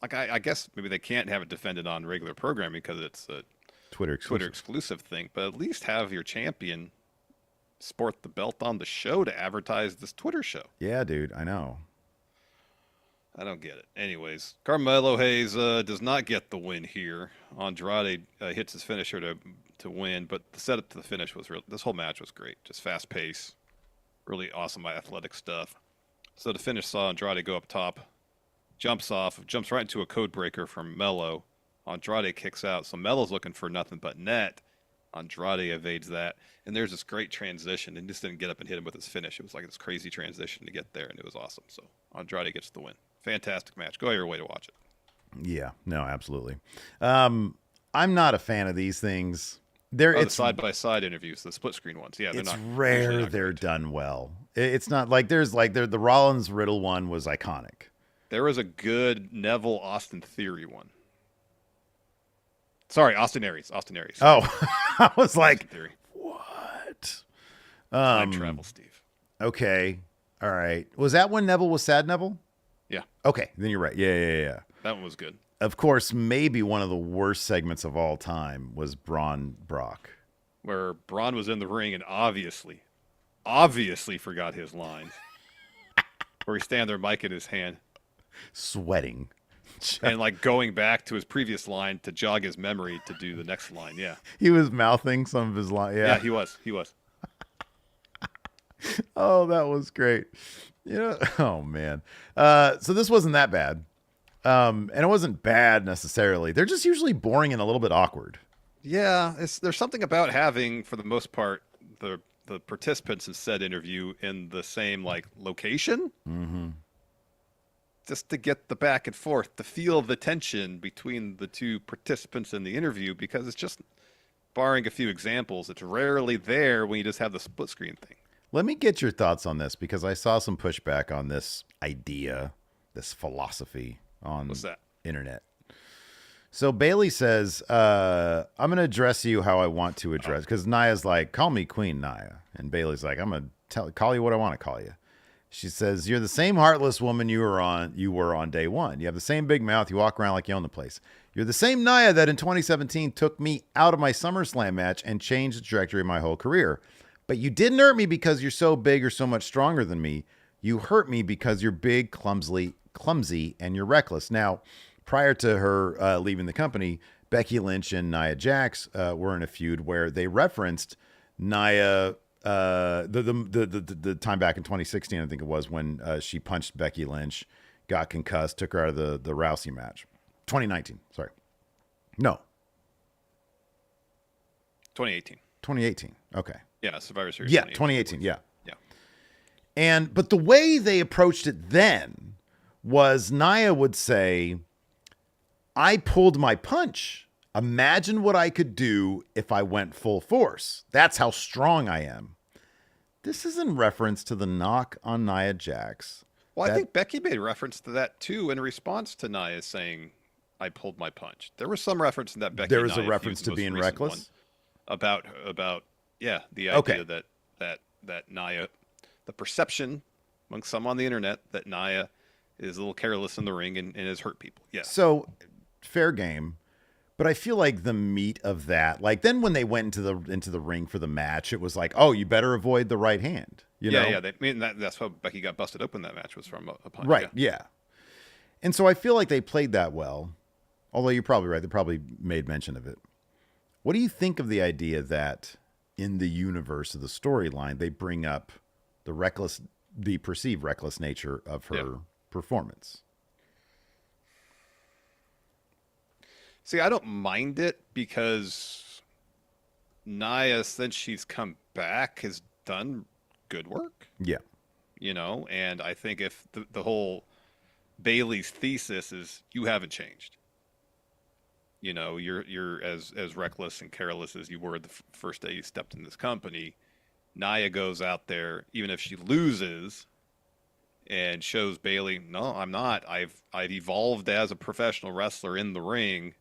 Like, I guess maybe they can't have it defended on regular programming because it's a Twitter exclusive thing, but at least have your champion sport the belt on the show to advertise this Twitter show. Yeah, dude, I know. I don't get it. Anyways, Carmelo Hayes does not get the win here. Andrade hits his finisher to win, but the setup to the finish was real. This whole match was great. Just fast pace, really awesome athletic stuff. So the finish saw Andrade go up top, jumps right into a code breaker from Melo. Andrade kicks out, so Melo's looking for nothing but net. Andrade evades that, and there's this great transition, and just didn't get up and hit him with his finish. It was like this crazy transition to get there, and it was awesome. So Andrade gets the win. Fantastic match. Go out your way to watch it. Yeah, no, absolutely. I'm not a fan of these things. It's side-by-side interviews, the split screen ones. Yeah, it's rare they're done well. It's not like the Rollins Riddle one was iconic. There was a good Neville Austin Theory one. Sorry, Austin Aries. Oh, I was like, what? Time travel, Steve. Okay, all right. Was that when Neville was Sad Neville? Yeah. Okay, then you're right. Yeah. That one was good. Of course, maybe one of the worst segments of all time was Braun Brock, where Braun was in the ring and obviously forgot his lines. Where he's standing there, mic in his hand, sweating, and like going back to his previous line to jog his memory to do the next line. Yeah, he was mouthing some of his lines. Yeah, he was. Oh, that was great. Yeah. Oh man. So this wasn't that bad. And it wasn't bad necessarily. They're just usually boring and a little bit awkward. Yeah, there's something about having, for the most part, the participants in said interview in the same like location, just to get the back and forth, to feel the tension between the two participants in the interview, because it's just, barring a few examples, it's rarely there when you just have the split screen thing. Let me get your thoughts on this, because I saw some pushback on this idea, this philosophy on What's that? Internet. So Bailey says, I'm going to address you how I want to address, because Nia's like, call me Queen Nia. And Bailey's like, I'm going to call you what I want to call you. She says, you're the same heartless woman you were on day one. You have the same big mouth. You walk around like you own the place. You're the same Nia that in 2017 took me out of my SummerSlam match and changed the trajectory of my whole career. But you didn't hurt me because you're so big or so much stronger than me. You hurt me because you're big, clumsy, and you're reckless. Now, prior to her leaving the company, Becky Lynch and Nia Jax were in a feud where they referenced Nia, the time back in 2016, I think it was, when she punched Becky Lynch, got concussed, took her out of the Rousey match. 2019, sorry. No. 2018. 2018, okay. Yeah, Survivor Series. Yeah, 2018, yeah. Yeah. But the way they approached it then was Nia would say, I pulled my punch. Imagine what I could do if I went full force. That's how strong I am. This is in reference to the knock on Nia Jax. Well, I think Becky made reference to that too in response to Nia saying, I pulled my punch. There was some reference in that Becky. There was a reference to being reckless? About the idea that Nia, the perception among some on the internet that Nia is a little careless in the ring and has hurt people. Yeah. So fair game. But I feel like the meat of that, like then when they went into the ring for the match, it was like, oh, you better avoid the right hand. You know? Yeah. That's how Becky got busted open. That match was from a punch. Right. Yeah. And so I feel like they played that well. Although you're probably right. They probably made mention of it. What do you think of the idea that in the universe of the storyline, they bring up the perceived reckless nature of her performance? See, I don't mind it because Nia, since she's come back, has done good work. Yeah. And I think if the whole Bailey's thesis is you haven't changed. you're as reckless and careless as you were the first day you stepped in this company. Nia goes out there, even if she loses, and shows Bayley, no, I'm not. I've evolved as a professional wrestler in the ring.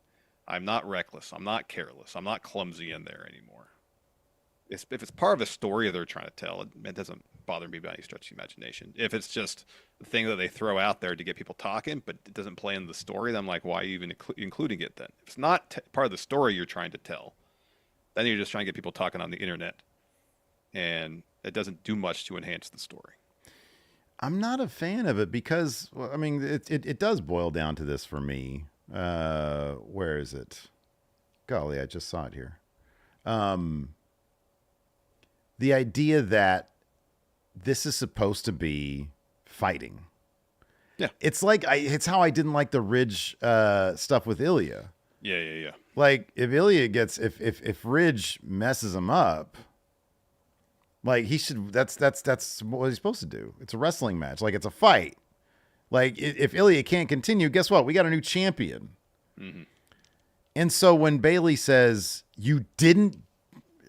I'm not reckless. I'm not careless. I'm not clumsy in there anymore. If it's part of a story they're trying to tell, it doesn't bother me by any stretch of the imagination. If it's just the thing that they throw out there to get people talking, but it doesn't play in the story, then I'm like, why are you even including it then? If it's not part of the story you're trying to tell, then you're just trying to get people talking on the internet. And it doesn't do much to enhance the story. I'm not a fan of it because, well, I mean, it does boil down to this for me. Where is it? Golly, I just saw it here. The idea that this is supposed to be fighting. Yeah. It's like, it's how I didn't like the Ridge stuff with Ilya. Yeah. Like, if Ilya gets, if Ridge messes him up, like, he should, that's what he's supposed to do. It's a wrestling match. Like, it's a fight. Like, if Ilya can't continue, guess what? We got a new champion. Mm-hmm. And so when Bayley says, you didn't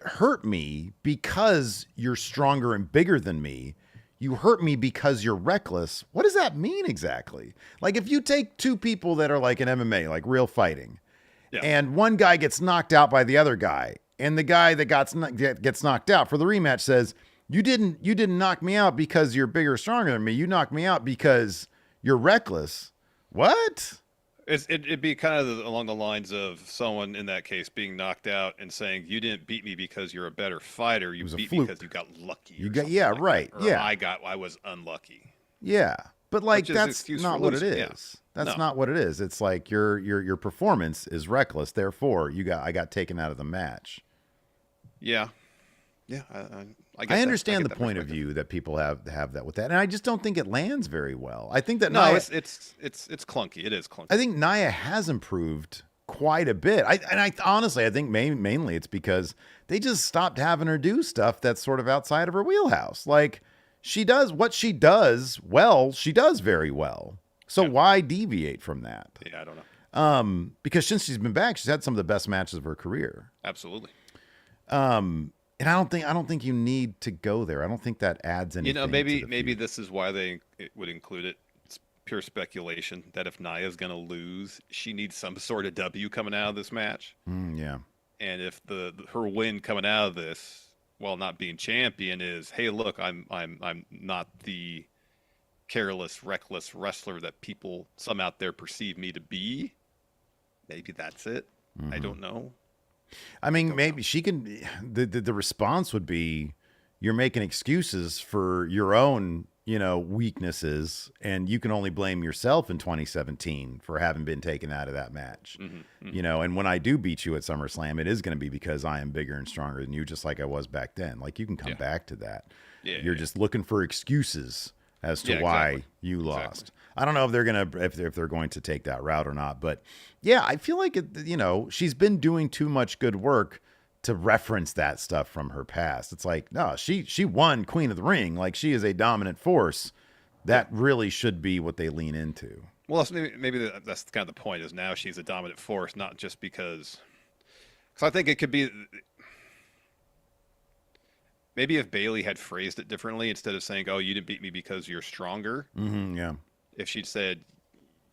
hurt me because you're stronger and bigger than me, you hurt me because you're reckless, what does that mean exactly? Like, if you take two people that are like in MMA, like real fighting, and one guy gets knocked out by the other guy, and the guy that gets knocked out for the rematch says, you didn't knock me out because you're bigger, stronger than me. You knocked me out because you're reckless. What? It'd be kind of along the lines of someone in that case being knocked out and saying, you didn't beat me because you're a better fighter. You beat me because you got lucky. I was unlucky. Yeah. But like, that's not what it is. Yeah. That's not what it is. It's like your performance is reckless. Therefore, I got taken out of the match. Yeah. Yeah. I understand the point of view that people have that with that, and I just don't think it lands very well. I think that it's clunky. It is clunky. I think Nia has improved quite a bit. I honestly, I think mainly it's because they just stopped having her do stuff that's sort of outside of her wheelhouse. Like, she does what she does well. She does very well. So why deviate from that? Yeah, I don't know. Because since she's been back, she's had some of the best matches of her career. Absolutely. And I don't think you need to go there. I don't think that adds anything. Maybe this is why they would include it. It's pure speculation that if Nia's going to lose, she needs some sort of W coming out of this match. Yeah. And if her win coming out of this, while not being champion, is, hey, look, I'm not the careless, reckless wrestler that some out there perceive me to be. Maybe that's it. Mm-hmm. I don't know. I mean, maybe she can. The response would be, you're making excuses for your own, weaknesses, and you can only blame yourself in 2017 for having been taken out of that match. Mm-hmm. And when I do beat you at SummerSlam, it is going to be because I am bigger and stronger than you, just like I was back then. Like, you can come back to that. Yeah, you're just looking for excuses as to why you lost. Exactly. I don't know if they're going to take that route or not, but yeah, I feel like she's been doing too much good work to reference that stuff from her past. It's like, no, she won Queen of the Ring. Like, she is a dominant force. That really should be what they lean into. Well, maybe that's kind of the point, is now she's a dominant force, not just because I think it could be, maybe if Bayley had phrased it differently, instead of saying, oh, you didn't beat me because you're stronger. Mm-hmm, yeah. If she'd said,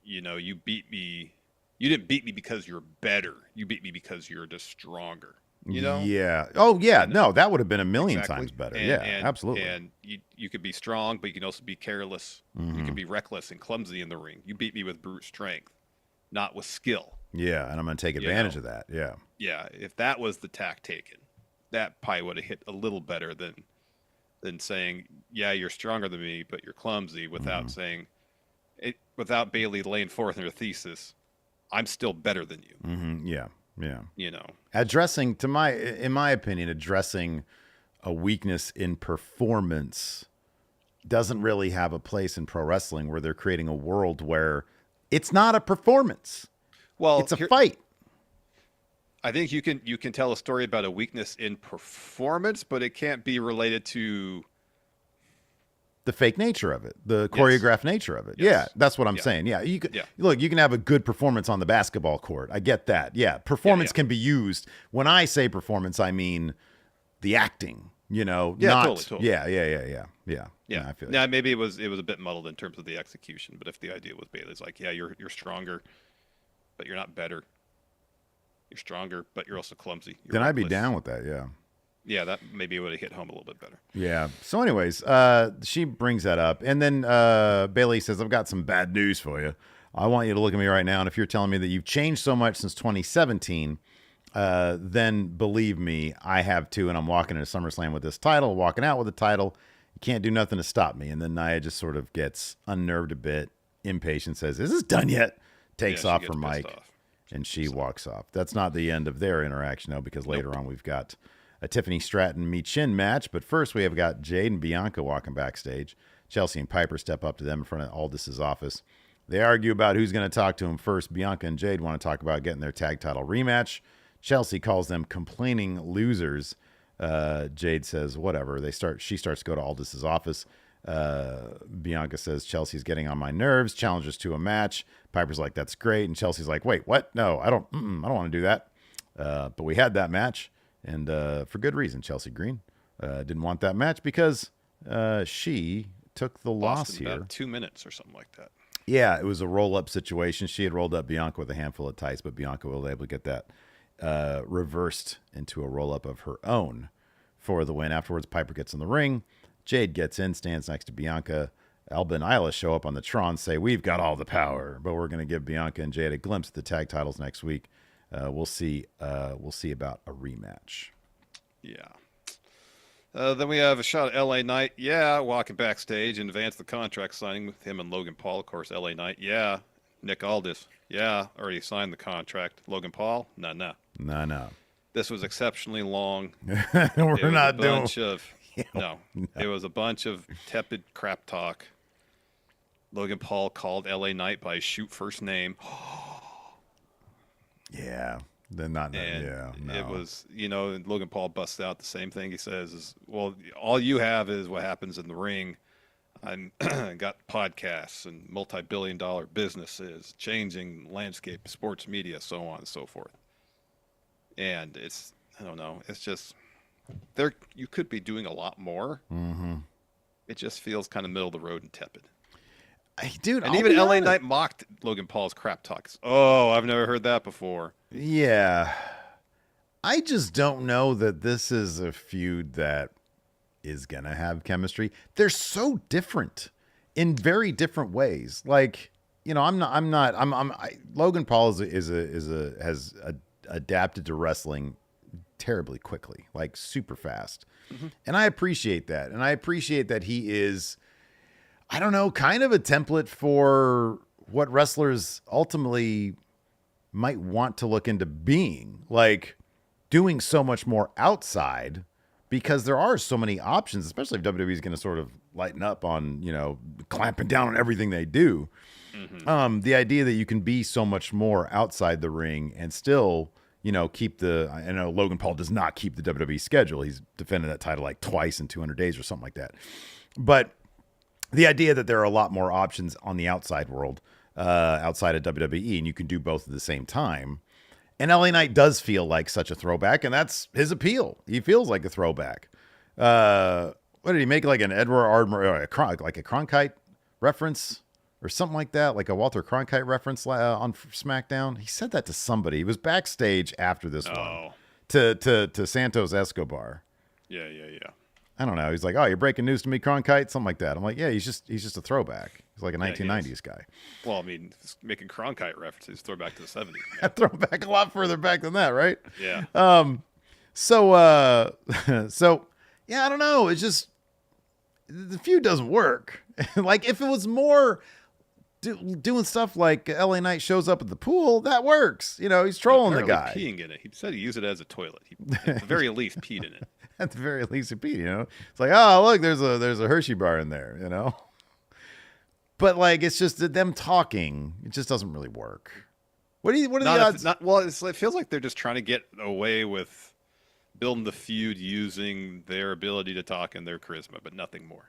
you didn't beat me because you're better. You beat me because you're just stronger. Yeah. Oh, yeah. No, that would have been a million times better. Absolutely. And you could be strong, but you can also be careless. Mm-hmm. You can be reckless and clumsy in the ring. You beat me with brute strength, not with skill. Yeah, and I'm going to take advantage of that. Yeah. Yeah, if that was the tack taken, that probably would have hit a little better than saying, yeah, you're stronger than me, but you're clumsy, without saying it, without Bayley laying forth in her thesis, I'm still better than you. Mm-hmm. Yeah. Yeah. Addressing, in my opinion, addressing a weakness in performance doesn't really have a place in pro wrestling, where they're creating a world where it's not a performance. Well, it's a fight. I think you can tell a story about a weakness in performance, but it can't be related to the fake nature of it, the choreographed nature of it. Yes. Yeah, that's what I'm saying. Yeah, you could look. You can have a good performance on the basketball court. I get that. Yeah, performance can be used. When I say performance, I mean the acting. You know, not totally. Yeah. I feel maybe it was a bit muddled in terms of the execution, but if the idea was Bayley's like, yeah, you're stronger, but you're not better. You're stronger, but you're also clumsy. Then I'd be down with that. Yeah. Yeah, that maybe would have hit home a little bit better. Yeah. So, anyways, she brings that up, and then Bayley says, "I've got some bad news for you. I want you to look at me right now, and if you're telling me that you've changed so much since 2017, then believe me, I have too. And I'm walking into SummerSlam with this title, walking out with the title. You can't do nothing to stop me." And then Nia just sort of gets unnerved a bit, impatient, says, "Is this done yet?" Takes off her mic, and she walks off. That's not the end of their interaction, though, because later on we've got a Tiffany Stratton Michin match, but first we have got Jade and Bianca walking backstage. Chelsea and Piper step up to them in front of Aldis's office. They argue about who's going to talk to him first. Bianca and Jade want to talk about getting their tag title rematch. Chelsea calls them complaining losers. Jade says whatever. She starts to go to Aldis's office. Bianca says Chelsea's getting on my nerves. Challenges to a match. Piper's like, "That's great," and Chelsea's like, "Wait, what? No, I don't want to do that." But we had that match. And for good reason, Chelsea Green didn't want that match because she took the loss here. About 2 minutes or something like that. Yeah, it was a roll-up situation. She had rolled up Bianca with a handful of tights, but Bianca was able to get that reversed into a roll-up of her own for the win. Afterwards, Piper gets in the ring. Jade gets in, stands next to Bianca. Alba and Isla show up on the Tron, say, "We've got all the power," but we're going to give Bianca and Jade a glimpse at the tag titles next week. We'll see about a rematch. Yeah. Then we have a shot at LA Knight. Yeah, walking backstage in advance of the contract signing with him and Logan Paul. Of course, LA Knight. Yeah. Nick Aldis. Yeah, already signed the contract. Logan Paul? No. This was exceptionally long. We're not doing. No. It was a bunch of tepid crap talk. Logan Paul called LA Knight by his shoot first name. Yeah, they're not. It was, Logan Paul busts out the same thing. He says, "Well, all you have is what happens in the ring. I got podcasts and multi-billion-dollar businesses, changing landscape, sports media, so on and so forth." And I don't know. It's just you could be doing a lot more. Mm-hmm. It just feels kind of middle of the road and tepid. Dude, and even LA Knight mocked Logan Paul's crap talks. Oh, I've never heard that before. Yeah. I just don't know that this is a feud that is going to have chemistry. They're so different in very different ways. Like, Logan Paul has adapted to wrestling terribly quickly, like super fast. Mm-hmm. And I appreciate that. And I appreciate that he is, I don't know, kind of a template for what wrestlers ultimately might want to look into being, like doing so much more outside, because there are so many options, especially if WWE is going to sort of lighten up on, clamping down on everything they do. Mm-hmm. The idea that you can be so much more outside the ring and still, keep I know Logan Paul does not keep the WWE schedule. He's defended that title like twice in 200 days or something like that. But the idea that there are a lot more options on the outside world, outside of WWE, and you can do both at the same time. And LA Knight does feel like such a throwback, and that's his appeal. He feels like a throwback. What did he make, like an Edward Ardmore, like a Cronkite reference or something like that, like a Walter Cronkite reference on SmackDown? He said that to somebody. He was backstage after this one to Santos Escobar. Yeah. I don't know. He's like, "Oh, you're breaking news to me, Cronkite," something like that. I'm like, "Yeah, he's just a throwback. He's like a 1990s guy." Well, I mean, making Cronkite references, throw back to the 70s. Throw back a lot further back than that, right? Yeah. So yeah, I don't know. It's just the feud doesn't work. Like if it was more doing stuff like LA Knight shows up at the pool, that works. He's trolling the guy. Peeing in it. He said he used it as a toilet. He, at the very least, peed in it. At the very least, he peed. It's like, oh look, there's a Hershey bar in there. But like, it's just that them talking. It just doesn't really work. What are the odds? It feels like they're just trying to get away with building the feud using their ability to talk and their charisma, but nothing more.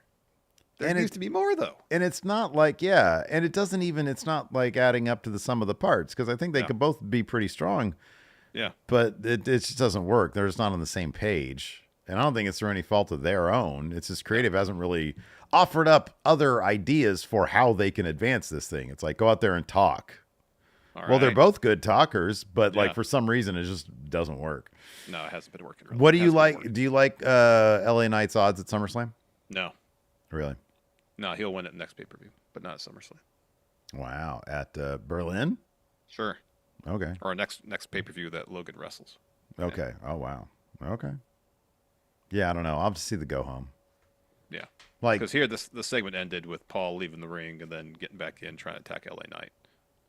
There needs to be more, though. And it's not like, and it's not like adding up to the sum of the parts, because I think they could both be pretty strong. Yeah. But it just doesn't work. They're just not on the same page. And I don't think it's through any fault of their own. It's just creative hasn't really offered up other ideas for how they can advance this thing. It's like, go out there and talk. Well, they're both good talkers, but like for some reason, it just doesn't work. No, it hasn't been working. Really. What do you like? Do you like LA Knight's odds at SummerSlam? No. Really? No, he'll win it next pay-per-view, but not at SummerSlam. Wow. At Berlin? Sure. Okay. Or next pay-per-view that Logan wrestles. Okay. Yeah. Oh, wow. Okay. Yeah, I don't know. I'll just see the go home. Yeah. Like, because here the segment ended with Paul leaving the ring and then getting back in, trying to attack LA Knight.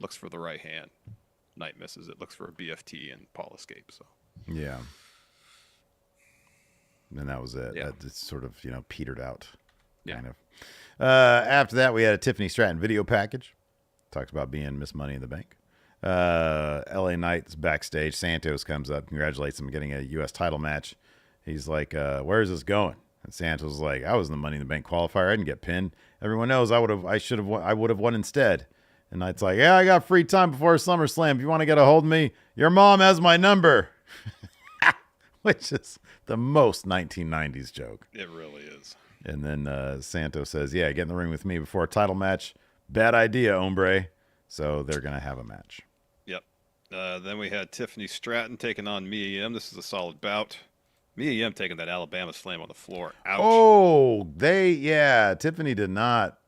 Looks for the right hand. Knight misses it. Looks for a BFT, and Paul escapes. So. Yeah. And that was it. Yeah. That just sort of, petered out. Kind Yeah. of. After that, we had a Tiffany Stratton video package. Talks about being Miss Money in the Bank. LA Knight's backstage. Santos comes up, congratulates him getting a U.S. title match. He's like, where is this going? And Santos is like, I was in the Money in the Bank qualifier. I didn't get pinned. Everyone knows I would have won instead. And Knight's like, yeah, I got free time before SummerSlam. If you want to get a hold of me, your mom has my number. Which is the most 1990s joke. It really is. And then Santos says, yeah, get in the ring with me before a title match. Bad idea, hombre. So they're going to have a match. Yep. Then we had Tiffany Stratton taking on Mia Yim. This is a solid bout. Mia Yim taking that Alabama slam on the floor. Ouch. Oh, Tiffany did not.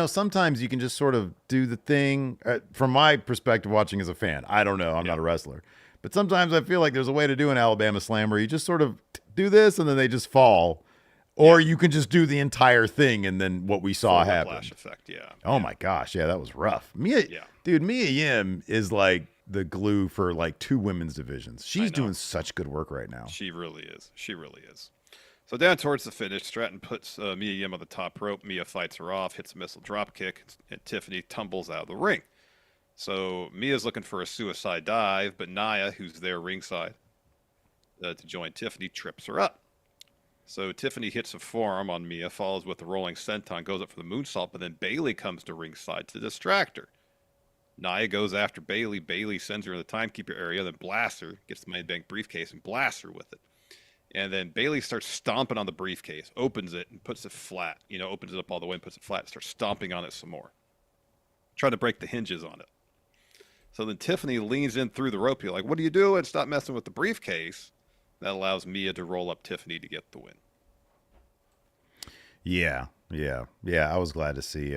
Sometimes you can just sort of do the thing. From my perspective, watching as a fan, I don't know. I'm not a wrestler. But sometimes I feel like there's a way to do an Alabama slam where you just sort of do this and then they just fall. Or you can just do the entire thing and then what we saw happen. Flash effect, yeah. Oh, my gosh. Yeah, that was rough. Mia Yim is like the glue for like two women's divisions. She's doing such good work right now. She really is. She really is. So down towards the finish, Stratton puts Mia Yim on the top rope. Mia fights her off, hits a missile drop kick, and Tiffany tumbles out of the ring. So Mia's looking for a suicide dive, but Nia, who's there ringside to join Tiffany, trips her up. So Tiffany hits a forearm on Mia, follows with the rolling senton, goes up for the moonsault, but then Bayley comes to ringside to distract her. Nia goes after Bayley. Bayley sends her in the timekeeper area, then blasts her, gets the Money in the Bank briefcase, and blasts her with it. And then Bayley starts stomping on the briefcase, opens it, and puts it flat. Opens it up all the way and puts it flat, and starts stomping on it some more. Trying to break the hinges on it. So then Tiffany leans in through the rope. You're like, what are you doing? Stop messing with the briefcase. That allows Mia to roll up Tiffany to get the win. Yeah. I was glad to see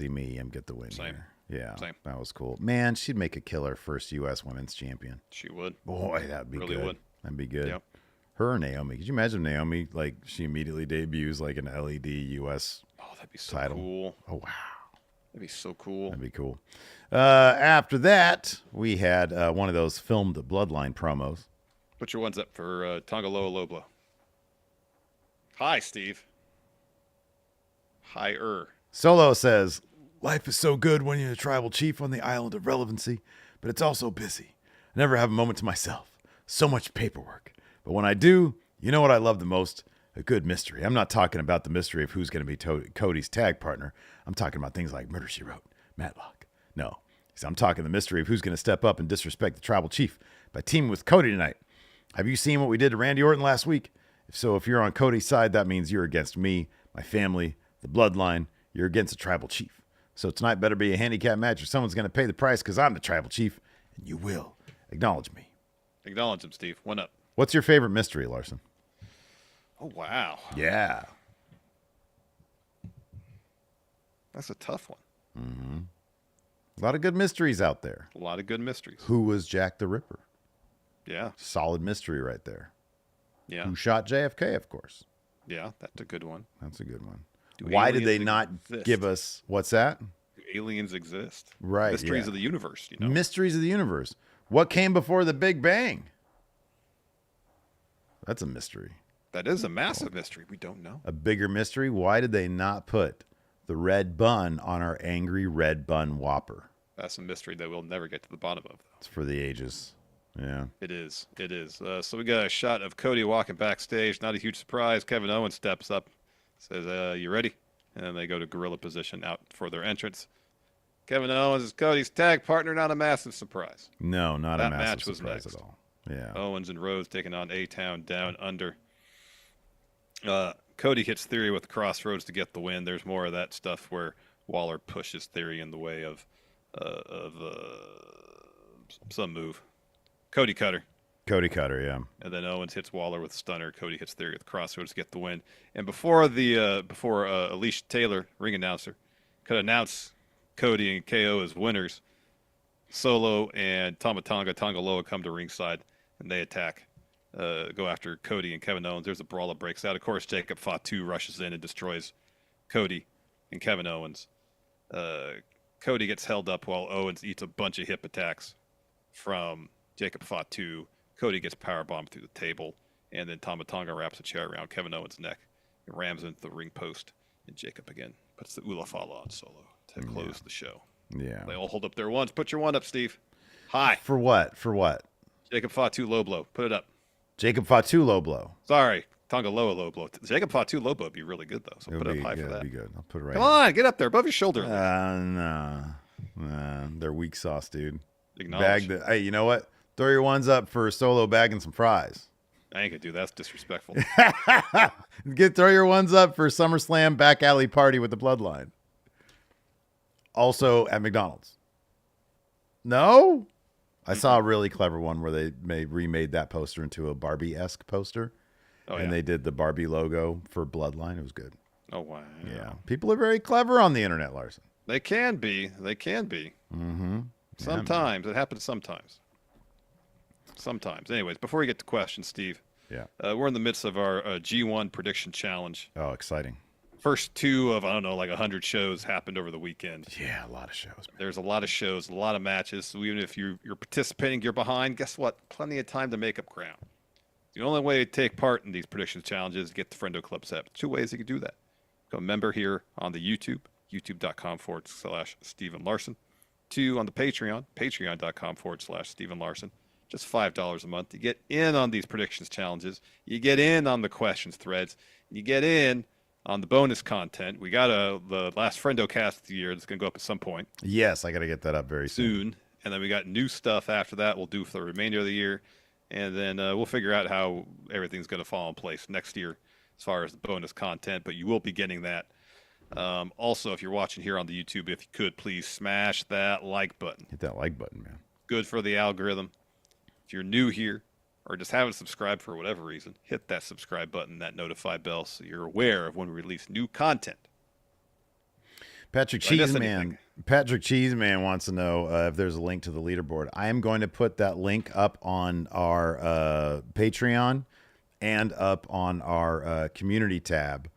Mia Yim get the win. Same. Here. Yeah, Same. That was cool. Man, she'd make a killer first U.S. Women's Champion. She would. Boy, that'd be really good. Would. That'd be good. Yep. Her or Naomi. Could you imagine Naomi, like, she immediately debuts, like, an LED U.S. that'd be so title. Cool. Oh, wow. That'd be so cool. That'd be cool. After that, we had one of those filmed Bloodline promos. Put your ones up for Tongaloa Loblo. Hi, Steve. Hi-er. Solo says, life is so good when you're a tribal chief on the island of relevancy, but it's also busy. I never have a moment to myself. So much paperwork. But when I do, you know what I love the most? A good mystery. I'm not talking about the mystery of who's going to be Cody's tag partner. I'm talking about things like Murder, She Wrote, Matlock. No, I'm talking the mystery of who's going to step up and disrespect the tribal chief by teaming with Cody tonight. Have you seen what we did to Randy Orton last week? If you're on Cody's side, that means you're against me, my family, the bloodline. You're against the tribal chief. So tonight better be a handicap match or someone's going to pay the price because I'm the tribal chief, and you will acknowledge me. Acknowledge him, Steve. One up. What's your favorite mystery, Larson? Oh, wow. Yeah. That's a tough one. Mm-hmm. A lot of good mysteries out there. A lot of good mysteries. Who was Jack the Ripper? Yeah. Solid mystery right there. Yeah. Who shot JFK, of course. Yeah, that's a good one. That's a good one. Do Why did they aliens not exist? give us, what's that? Do aliens exist? Right. Mysteries of the universe, Mysteries of the universe. What came before the Big Bang? That's a mystery. That is a massive mystery. We don't know. A bigger mystery? Why did they not put the red bun on our angry red bun Whopper? That's a mystery that we'll never get to the bottom of, though. It's for the ages. Yeah. It is. It is. So we got a shot of Cody walking backstage. Not a huge surprise. Kevin Owens steps up, says, you ready? and then they go to gorilla position out for their entrance. Kevin Owens is Cody's tag partner, not a massive surprise. No, not a That massive match was surprise next. at all. Yeah. Owens and Rhodes taking on A-Town Down Under. Cody hits Theory with Crossroads to get the win. There's more of that stuff where Waller pushes Theory in the way of some move. Cody Cutter. Cody Cutter, yeah. And then Owens hits Waller with Stunner. Cody hits Theory with Crossroads to get the win. And before Alicia Taylor, ring announcer, could announce Cody and KO as winners, Solo and Tama Tonga Loa come to ringside, and they attack, go after Cody and Kevin Owens. There's a brawl that breaks out. Of course, Jacob Fatu rushes in and destroys Cody and Kevin Owens. Cody gets held up while Owens eats a bunch of hip attacks from Jacob Fatu. Cody gets powerbombed through the table, and then Tama Tonga wraps a chair around Kevin Owens' neck and rams into the ring post. And Jacob again puts the Ulafala on Solo to close the show. Yeah. They all hold up their ones. Put your one up, Steve. High. For what? For what? Jacob Fatu low blow. Put it up. Jacob Fatu low blow. Sorry. Tonga Loa low blow. Jacob Fatu low blow would be really good, though. So put it up high for that. It'll be good. I'll put it right Come on. Get up there. Above your shoulder. Nah. They're weak sauce, dude. Acknowledge. Hey, you know what? Throw your ones up for Solo bagging some fries. I ain't going to do that. That's disrespectful. Throw your ones up for SummerSlam back alley party with the Bloodline. Also at McDonald's. No? I saw a really clever one where they remade that poster into a Barbie-esque poster. Oh, and they did the Barbie logo for Bloodline. It was good. Oh, wow. Yeah. People are very clever on the internet, Larson. They can be. They can be. Mm-hmm. Sometimes. It happens sometimes. Sometimes. Anyways, before we get to questions, Steve. Yeah. We're in the midst of our G1 prediction challenge. Oh, exciting. First two of, 100 shows happened over the weekend. Yeah, a lot of shows. Man. There's a lot of shows, a lot of matches. So even if you're participating, you're behind, guess what? Plenty of time to make up ground. The only way to take part in these predictions challenges is get the Friendo Club set up. 2 ways you can do that. Go member here on the YouTube, youtube.com/Steven Larson. 2 on the Patreon, patreon.com/Steven Larson. Just $5 a month. You get in on these predictions challenges. You get in on the questions threads. You get in on the bonus content. We got the last Friendo cast of the year that's going to go up at some point. Yes, I got to get that up very soon. And then we got new stuff after that we'll do for the remainder of the year. And then we'll figure out how everything's going to fall in place next year as far as the bonus content. But you will be getting that. Also, if you're watching here on the YouTube, if you could, please smash that like button. Hit that like button, man. Good for the algorithm. If you're new here or just haven't subscribed for whatever reason, hit that subscribe button, that notify bell, so you're aware of when we release new content. Patrick Cheeseman wants to know if there's a link to the leaderboard. I am going to put that link up on our Patreon and up on our community tab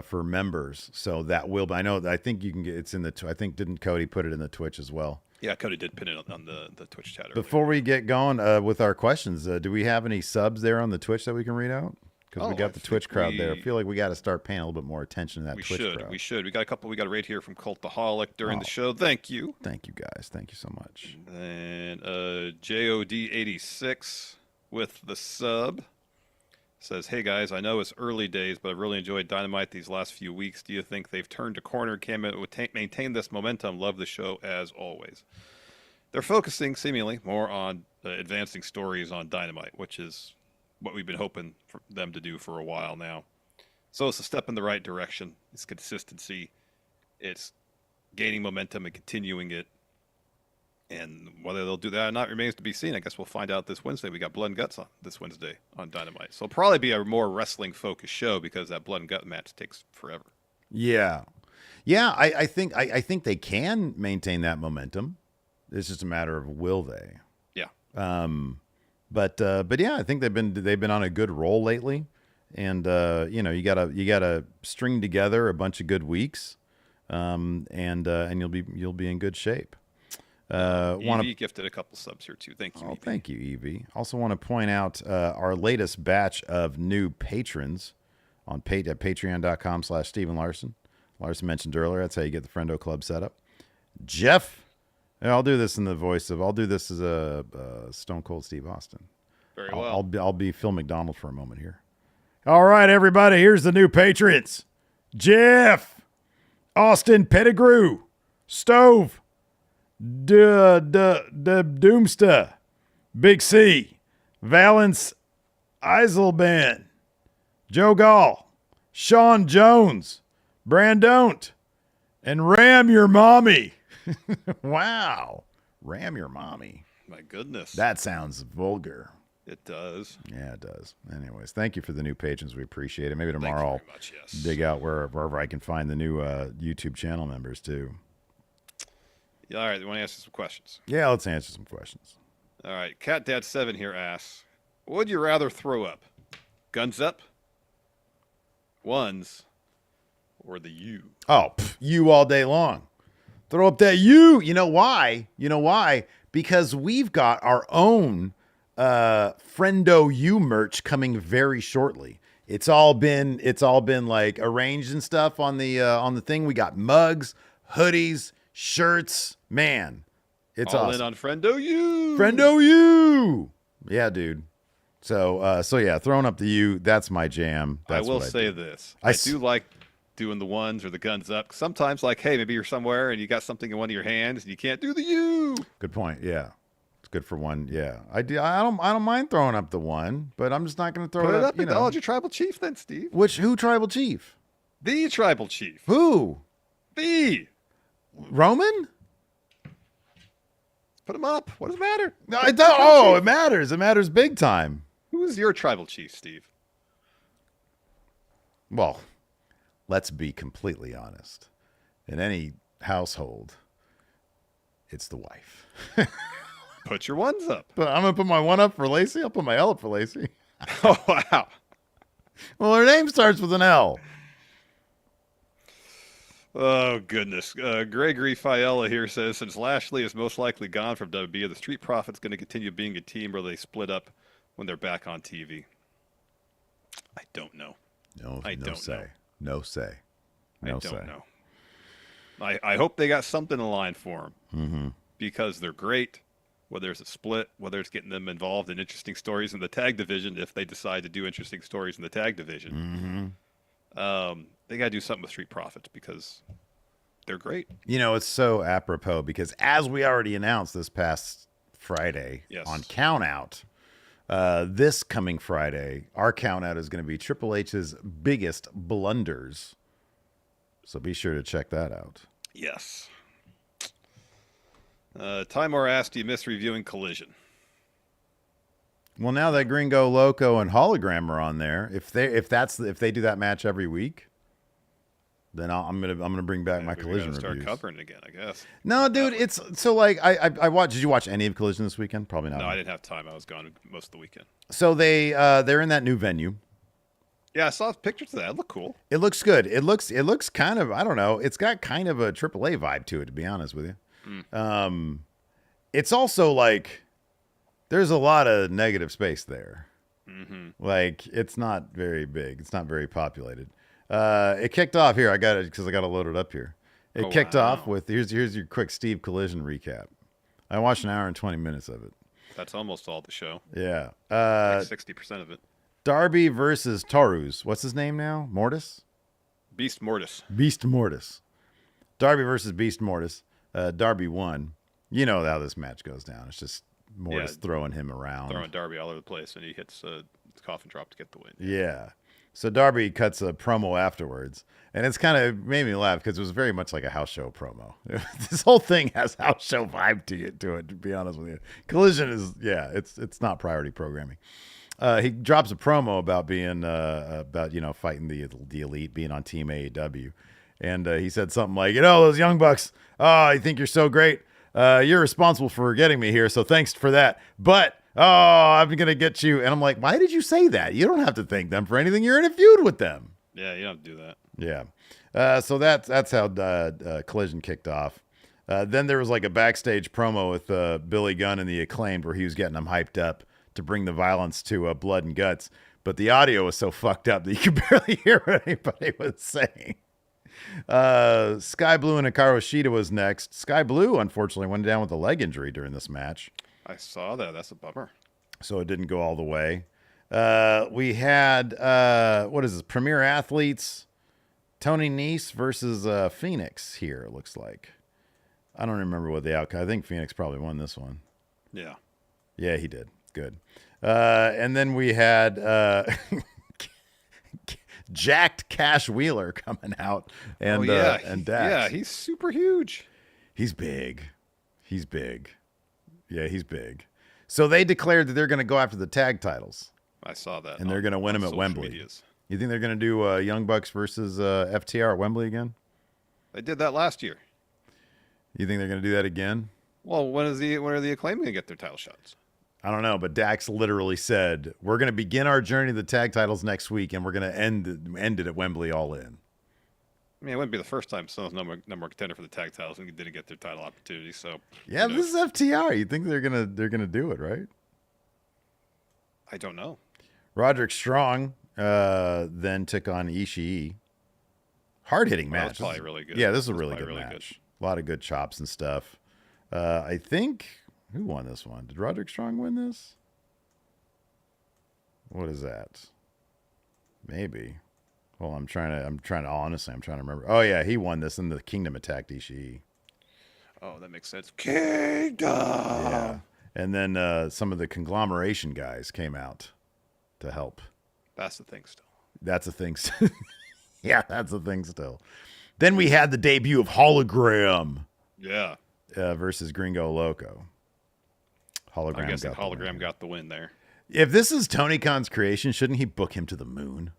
for members. So that will be, I think you can get, it's in the, I think, didn't Cody put it in the Twitch as well? Yeah, Cody did pin it on the Twitch chat earlier. Before we get going with our questions, do we have any subs there on the Twitch that we can read out? Because we got the Twitch crowd there. I feel like we got to start paying a little bit more attention to that Twitch crowd. We should. We got a couple. We got a raid here from Cultaholic during the show. Thank you. Thank you, guys. Thank you so much. And JOD86 with the sub says, "Hey guys, I know it's early days, but I've really enjoyed Dynamite these last few weeks. Do you think they've turned a corner? Can it maintain this momentum? Love the show as always." They're focusing seemingly more on advancing stories on Dynamite, which is what we've been hoping for them to do for a while now. So it's a step in the right direction. It's consistency. It's gaining momentum and continuing it. And whether they'll do that or not remains to be seen. I guess we'll find out this Wednesday. We got Blood and Guts on this Wednesday on Dynamite. So it'll probably be a more wrestling-focused show because that Blood and Gut match takes forever. Yeah. Yeah, I think they can maintain that momentum. It's just a matter of will they. Yeah. But yeah, I think they've been on a good roll lately, and you gotta string together a bunch of good weeks, and you'll be in good shape. Evie gifted a couple subs here too. Thank you. Oh, thank you, Evie. Also want to point out our latest batch of new patrons on at patreon.com/Steven Larson. Larson mentioned earlier that's how you get the Friendo Club set up. Jeff. Yeah, I'll do this as a Stone Cold Steve Austin. Very well. I'll be Phil McDonald for a moment here. All right, everybody, here's the new patrons. Jeff, Austin Pettigrew, Stove, Doomsta, Big C, Valence Eiselman, Joe Gall, Sean Jones, Brandont, and Ram Your Mommy. Wow. Ram Your Mommy. My goodness. That sounds vulgar. It does. Yeah, it does. Anyways, thank you for the new patrons. We appreciate it. Maybe tomorrow I'll yes. dig out wherever I can find the new YouTube channel members too. Yeah, all right, you want to answer some questions? Yeah, let's answer some questions. All right, CatDad7 here asks, would you rather throw up? Guns up? Ones? Or the U? Oh, you all day long. Throw up that U. You know why? Because we've got our own Friendo U merch coming very shortly. It's all been like arranged and stuff on the thing. We got mugs, hoodies, shirts. Man, it's all awesome. in on Friendo U. Friendo U. Yeah, dude. So yeah, throwing up the U. That's my jam. That's I will say this. I do like doing the ones or the guns up. Sometimes, like, hey, maybe you're somewhere and you got something in one of your hands and you can't do the U. Good point. Yeah. Good for one, yeah. I don't mind throwing up the one, but I'm just not going to throw Put it up. Acknowledge your tribal chief, then, Steve. Who tribal chief? The tribal chief. Who? The Roman. Put him up. What does it matter? No, it does. Oh, it matters. It matters big time. Who is your tribal chief, Steve? Well, let's be completely honest. In any household, it's the wife. Put your ones up. But I'm going to put my one up for Lacey. I'll put my L up for Lacey. Oh, wow. Well, her name starts with an L. Oh, goodness. Gregory Fiella here says, since Lashley is most likely gone from WWE, are the Street Profits going to continue being a team where they split up when they're back on TV? I don't know. No say. I don't know. I hope they got something in line for them because they're great. Whether it's a split, whether it's getting them involved in interesting stories in the tag division, if they decide to do interesting stories in the tag division, they got to do something with Street Profits because they're great. You know, it's so apropos because as we already announced this past Friday on Count Out, this coming Friday, our Count Out is going to be Triple H's biggest blunders. So be sure to check that out. Yes. Timor asked, do you miss reviewing Collision? Well, now that Gringo Loco and Hologram are on there, if they do that match every week, then I'm gonna bring back my Collision reviews. Start covering it again, I guess. No, dude, it's so like I watched. Did you watch any of Collision this weekend? Probably not. No, I didn't have time. I was gone most of the weekend. So they're in that new venue. Yeah, I saw pictures of that. It looked cool. It looks good. It looks kind of, I don't know. It's got kind of a AAA vibe to it, to be honest with you. It's also like there's a lot of negative space there. Like it's not very big. It's not very populated. It kicked off here. I got it because I got it loaded up here. It kicked off with here's your quick Steve Collision recap. I watched an hour and 20 minutes of it. That's almost all the show. Yeah. Like 60% of it. Darby versus Taurus. What's his name now? Mortis? Beast Mortis. Beast Mortis. Darby versus Beast Mortis. Darby won. You know how this match goes down. It's just Mortis throwing him around. Throwing Darby all over the place, and he hits a coffin drop to get the win. Yeah. So Darby cuts a promo afterwards, and it's kind of made me laugh because it was very much like a house show promo. This whole thing has house show vibe to it, to be honest with you. Collision is, it's not priority programming. He drops a promo about being fighting the elite, being on Team AEW, and he said something like, those young bucks, I think you're so great. You're responsible for getting me here, so thanks for that. But I'm gonna get you. And I'm like, why did you say that? You don't have to thank them for anything. You're in a feud with them. Yeah, you don't have to do that. Yeah. So that's how Collision kicked off. Then there was like a backstage promo with Billy Gunn and the Acclaimed where he was getting them hyped up to bring the violence to Blood and Guts. But the audio was so fucked up that you could barely hear what anybody was saying. Sky Blue and Hikaru Shida was next. Sky Blue, unfortunately, went down with a leg injury during this match. I saw that. That's a bummer. So it didn't go all the way. We had, Premier Athletes Tony Nese versus Phoenix here, it looks like. I don't remember what the outcome. I think Phoenix probably won this one. Yeah. Yeah, he did. Good. And then we had jacked Cash Wheeler coming out. And, and Dax. Yeah, he's super huge. He's big. He's big. Yeah, he's big. So they declared that they're going to go after the tag titles. I saw that. And they're going to win them at Wembley. Medias. You think they're going to do Young Bucks versus FTR at Wembley again? They did that last year. You think they're going to do that again? Well, when are the Acclaim going to get their title shots? I don't know, but Dax literally said, we're going to begin our journey to the tag titles next week, and we're going to end it at Wembley all in. I mean, it wouldn't be the first time someone's number contender for the tag titles and didn't get their title opportunity. So yeah, this is FTR. You think they're gonna do it, right? I don't know. Roderick Strong then took on Ishii. Hard hitting match. That's probably really good. Yeah, this is a really good match. A lot of good chops and stuff. I think who won this one? Did Roderick Strong win this? What is that? Maybe. Well, I'm trying to honestly, I'm trying to remember. Oh yeah, he won this, and the Kingdom attacked Ishii. Oh, that makes sense. Kingdom. Yeah, and then some of the conglomeration guys came out to help. That's the thing still. That's a thing. Yeah, that's a thing still. Then we had the debut of Hologram. Yeah. Versus Gringo Loco. I guess Hologram got the win there. If this is Tony Khan's creation, shouldn't he book him to the moon?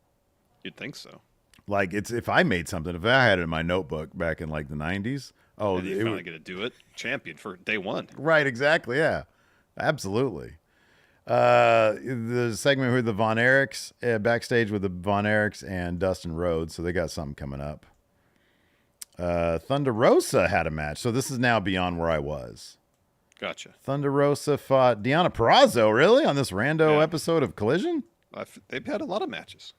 You'd think so. Like, if I made something, if I had it in my notebook back in like the 90s, and you're finally going to do it. Champion for day one. Right, exactly, yeah. Absolutely. The segment with the Von Erichs, backstage with the Von Erichs and Dustin Rhodes, so they got something coming up. Thunder Rosa had a match, so this is now beyond where I was. Gotcha. Thunder Rosa fought Deonna Purrazzo, really, on this rando episode of Collision? They've had a lot of matches.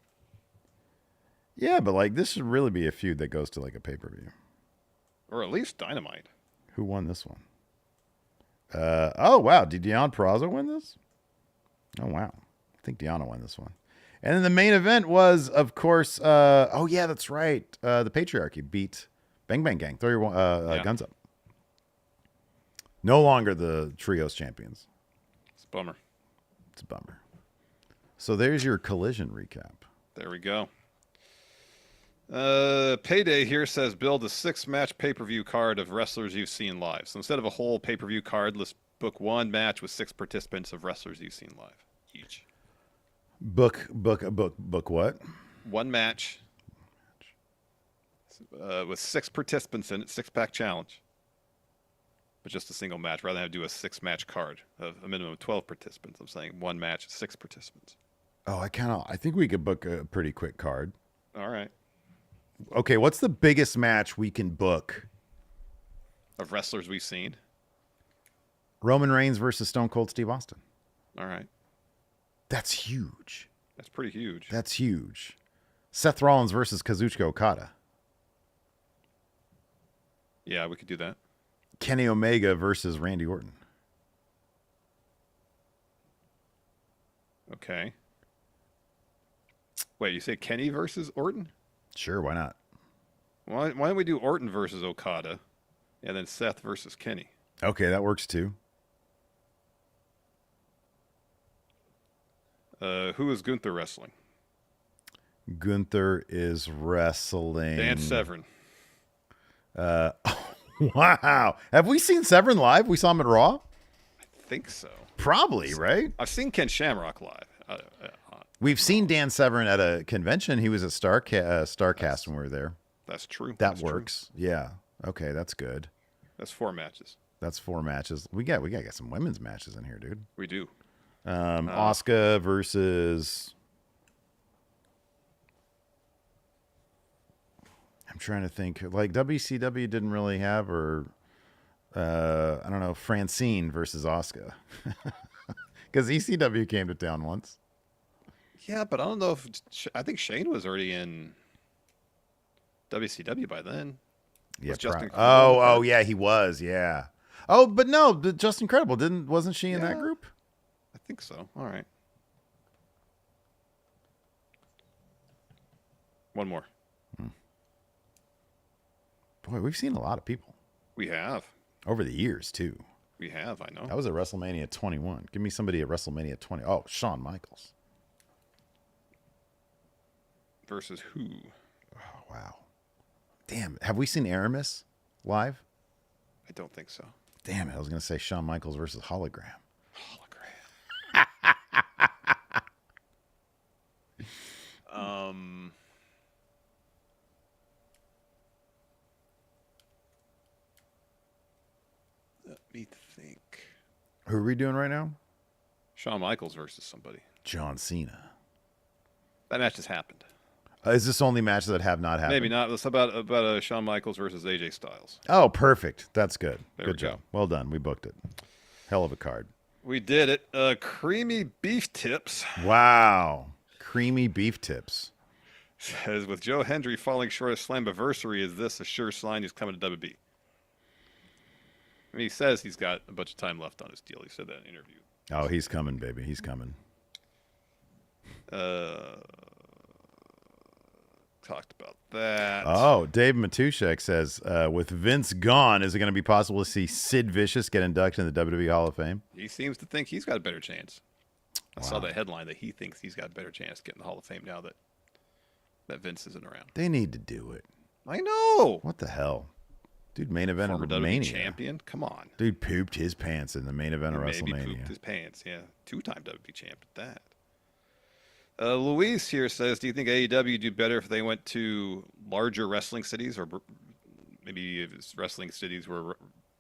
Yeah, but like this should really be a feud that goes to like a pay-per-view. Or at least Dynamite. Who won this one? Oh, wow. Did Deonna Purrazzo win this? Oh, wow. I think Deonna won this one. And then the main event was, of course, oh, yeah, that's right. The Patriarchy beat Bang Bang Gang. Throw your guns up. No longer the Trios champions. It's a bummer. It's a bummer. So there's your Collision recap. There we go. Payday here says build a 6-match pay-per-view card of wrestlers you've seen live. So instead of a whole pay-per-view card, let's book one match with 6 participants of wrestlers you've seen live each. Book what? One match with 6 participants in it, 6-pack challenge. But just a single match rather than do a 6-match card of a minimum of 12 participants. I'm saying one match, 6 participants. Oh, I think we could book a pretty quick card. All right. Okay, what's the biggest match we can book? Of wrestlers we've seen? Roman Reigns versus Stone Cold Steve Austin. All right. That's huge. That's pretty huge. That's huge. Seth Rollins versus Kazuchika Okada. Yeah, we could do that. Kenny Omega versus Randy Orton. Okay. Wait, you say Kenny versus Orton? Sure, why not? Why don't we do Orton versus Okada and then Seth versus Kenny? Okay, that works too. Who is Gunther wrestling? Gunther is wrestling Dan Severn. Wow. Have we seen Severn live? We saw him at Raw? I think so. Probably, right? I've seen Ken Shamrock live. We've seen Dan Severn at a convention. He was at Starcast when we were there. That's true. That works. True. Yeah. Okay, that's good. That's 4 matches. That's 4 matches. We got some women's matches in here, dude. We do. Asuka versus. I'm trying to think. Like WCW didn't really have, or I don't know, Francine versus Asuka, because ECW came to town once. Yeah, but I don't know if I think Shane was already in WCW by then. Yeah. Oh, yeah, he was. Yeah. Oh, but no, Just Incredible wasn't she in that group? I think so. All right. One more. Boy, we've seen a lot of people. We have. Over the years, too. We have, I know. That was at WrestleMania 21. Give me somebody at WrestleMania 20. Oh, Shawn Michaels. Versus who? Oh, wow. Damn. Have we seen Aramis live? I don't think so. Damn it. I was going to say Shawn Michaels versus Hologram. Let me think. Who are we doing right now? Shawn Michaels versus somebody. John Cena. That match has happened. Is this only matches that have not happened? Maybe not. It's about Shawn Michaels versus AJ Styles. Oh, perfect. That's good. Good we job. Well done. We booked it. Hell of a card. We did it. Creamy beef tips. Wow. Creamy beef tips. Says, with Joe Hendry falling short of Slammiversary, is this a sure sign he's coming to WB? I mean, he says he's got a bunch of time left on his deal. He said that in an interview. Oh, he's coming, baby. He's coming. Talked about that. Oh, Dave Matushek says, with Vince gone, is it going to be possible to see Sid Vicious get inducted in the WWE Hall of Fame? He seems to think he's got a better chance. I saw that headline that he thinks he's got a better chance getting the Hall of Fame now that Vince isn't around. They need to do it. I know. What the hell? Dude, main event of WWE Mania. champion? Come on. Dude pooped his pants in the main event of WrestleMania. Maybe pooped his pants, yeah. 2-time WWE champ at that. Luis here says, do you think AEW would do better if they went to larger wrestling cities, or maybe if it's wrestling cities where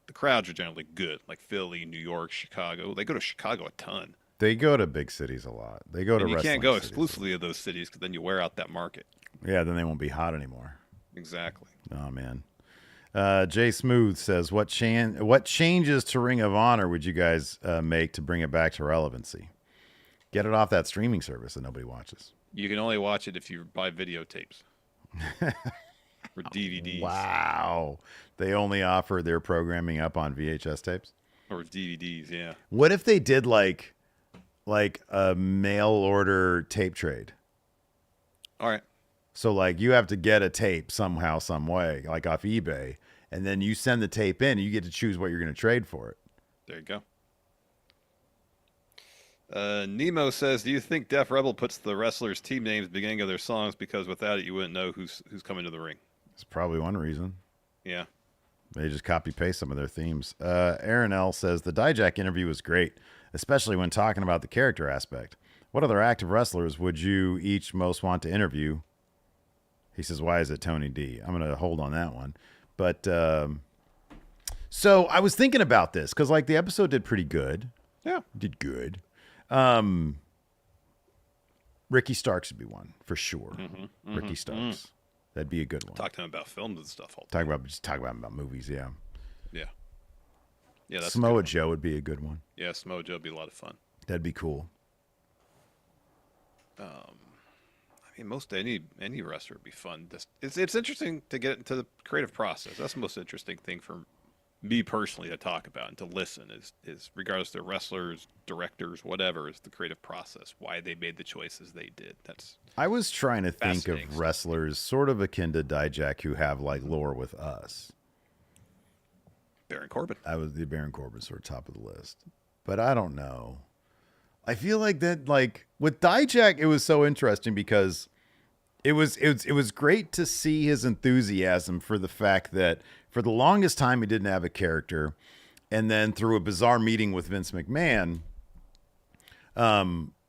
the crowds are generally good, like Philly, New York, Chicago? They go to Chicago a ton. They go to big cities a lot. They go to you wrestling can't go cities. exclusively to those cities because then you wear out that market. Yeah, then they won't be hot anymore. Exactly. Oh, man. Jay Smooth says, what changes to Ring of Honor would you guys make to bring it back to relevancy? Get it off that streaming service that nobody watches. You can only watch it if you buy videotapes or DVDs. Wow. They only offer their programming up on VHS tapes? Or DVDs, yeah. What if they did like a mail order tape trade? All right. So like you have to get a tape somehow, some way, like off eBay, and then you send the tape in and you get to choose what you're going to trade for it. There you go. Nemo says, do you think Def Rebel puts the wrestlers' team names beginning of their songs because without it you wouldn't know who's coming to the ring? It's probably one reason. Yeah. They just copy paste some of their themes. Aaron L says the Dijak interview was great, especially when talking about the character aspect. What other active wrestlers would you each most want to interview? He says, why is it Tony D? I'm going to hold on that one. But so I was thinking about this because like the episode did pretty good. Yeah. Did good. Ricky Starks would be one for sure. Ricky Starks. That'd be a good one. Talk to him about films and stuff. Talk about movies. Yeah. Yeah. Yeah. That's Samoa Joe would be a good one. Yeah. Samoa Joe would be a lot of fun. That'd be cool. I mean, most any wrestler would be fun. It's interesting to get into the creative process. That's the most interesting thing for me personally to talk about and to listen is regardless of wrestlers, directors, whatever, is the creative process. Why they made the choices they did. I was trying to think of wrestlers sort of akin to Dijak who have like lore with us. Baron Corbin. I was the Baron Corbin sort of top of the list, but I don't know. I feel like that, like with Dijak, it was so interesting because it was great to see his enthusiasm for the fact that for the longest time he didn't have a character, and then through a bizarre meeting with Vince McMahon,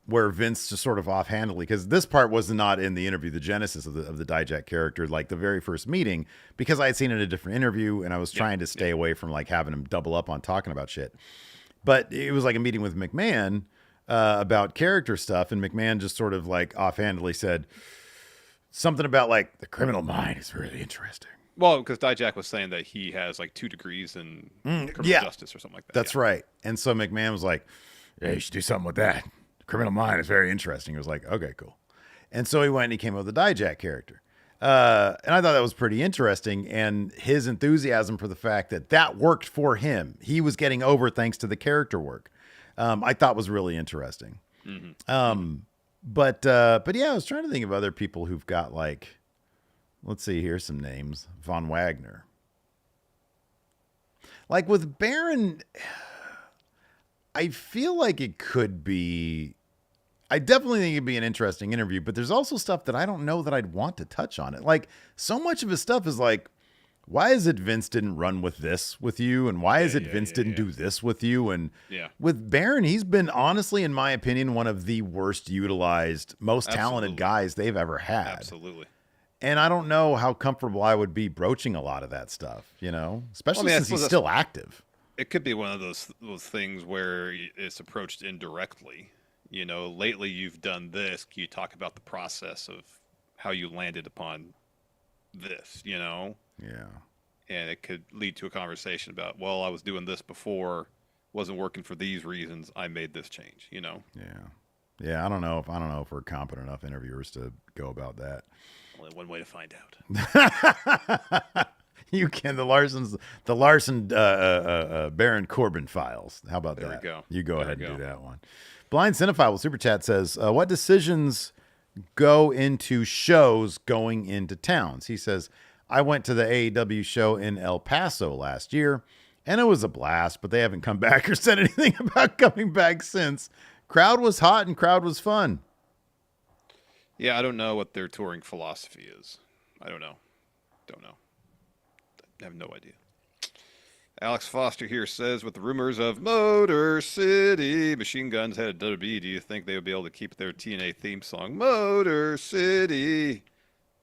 where Vince just sort of offhandedly, because this part was not in the interview, the genesis of the Dijak character, like the very first meeting, because I had seen it in a different interview and I was trying to stay away from like having him double up on talking about shit. But it was like a meeting with McMahon about character stuff, and McMahon just sort of like offhandedly said something about like the criminal mind is really interesting. Well, because Dijak was saying that he has like 2 degrees in criminal justice or something like that. That's right. And so McMahon was like, yeah, you should do something with that. Criminal mind is very interesting. He was like, okay, cool. And so he went and he came up with the Dijak character. And I thought that was pretty interesting. And his enthusiasm for the fact that worked for him. He was getting over thanks to the character work. I thought was really interesting. But yeah, I was trying to think of other people who've got like, let's see, here's some names. Von Wagner. Like with Baron, I feel like it could be. I definitely think it'd be an interesting interview, but there's also stuff that I don't know that I'd want to touch on it. Like so much of his stuff is like, why is it Vince didn't run with this with you? And why is it Vince didn't do this with you? And with Baron, he's been honestly, in my opinion, one of the worst utilized, most talented guys they've ever had. Absolutely. And I don't know how comfortable I would be broaching a lot of that stuff, you know, especially since he's still active. It could be one of those things where it's approached indirectly. You know, lately you've done this. Can you talk about the process of how you landed upon this, you know? Yeah. And it could lead to a conversation about, well, I was doing this before, wasn't working for these reasons. I made this change, you know? Yeah. Yeah. I don't know if we're competent enough interviewers to go about that. Only one way to find out. You can. The Larson Baron Corbin files. How about that? There we go. You go ahead and do that one. Blind Cinephile Super Chat says, what decisions go into shows going into towns? He says, I went to the AEW show in El Paso last year, and it was a blast, but they haven't come back or said anything about coming back since. Crowd was hot and crowd was fun. Yeah, I don't know what their touring philosophy is. I don't know. I have no idea. Alex Foster here says, with the rumors of Motor City Machine Guns headed to WWE, do you think they would be able to keep their TNA theme song, Motor City,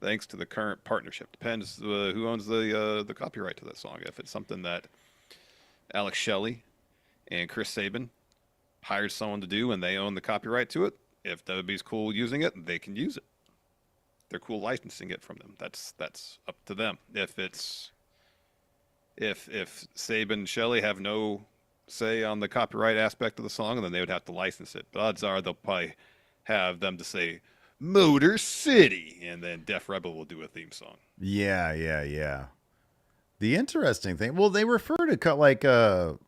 thanks to the current partnership? Depends who owns the copyright to that song. If it's something that Alex Shelley and Chris Sabin hired someone to do and they own the copyright to it, if WWE's cool using it, they can use it. They're cool licensing it from them. That's up to them. If Sabin and Shelley have no say on the copyright aspect of the song, then they would have to license it. But odds are they'll probably have them to say Motor City, and then Def Rebel will do a theme song. Yeah. The interesting thing, well, they refer to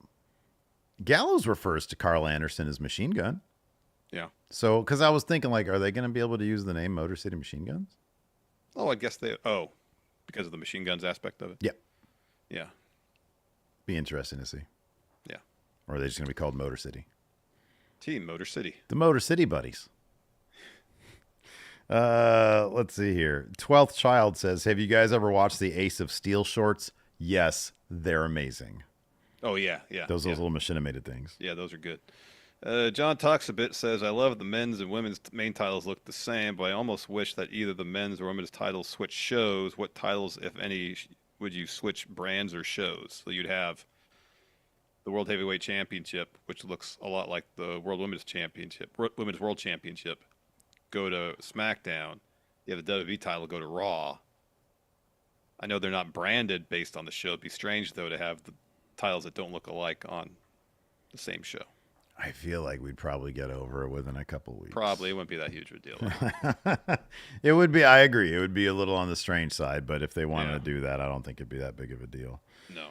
Gallows refers to Carl Anderson as Machine Gun. Yeah. So, because I was thinking, like, are they going to be able to use the name Motor City Machine Guns? Oh, I guess because of the Machine Guns aspect of it? Yeah. Yeah. Be interesting to see. Yeah. Or are they just going to be called Motor City? Team Motor City. The Motor City Buddies. Let's see here. 12th Child says, have you guys ever watched the Ace of Steel shorts? Yes, they're amazing. Oh, yeah. Those little machinimated things. Yeah, those are good. John Talks a Bit says, I love the men's and women's main titles look the same, but I almost wish that either the men's or women's titles switch shows. What titles, if any, would you switch brands or shows? So you'd have the World Heavyweight Championship, which looks a lot like the World Women's Championship, Women's World Championship, go to SmackDown. You have the WWE title go to Raw. I know they're not branded based on the show. It'd be strange, though, to have the titles that don't look alike on the same show. I feel like we'd probably get over it within a couple of weeks. Probably. It wouldn't be that huge of a deal. It would be, I agree. It would be a little on the strange side, but if they wanted to do that, I don't think it'd be that big of a deal. No.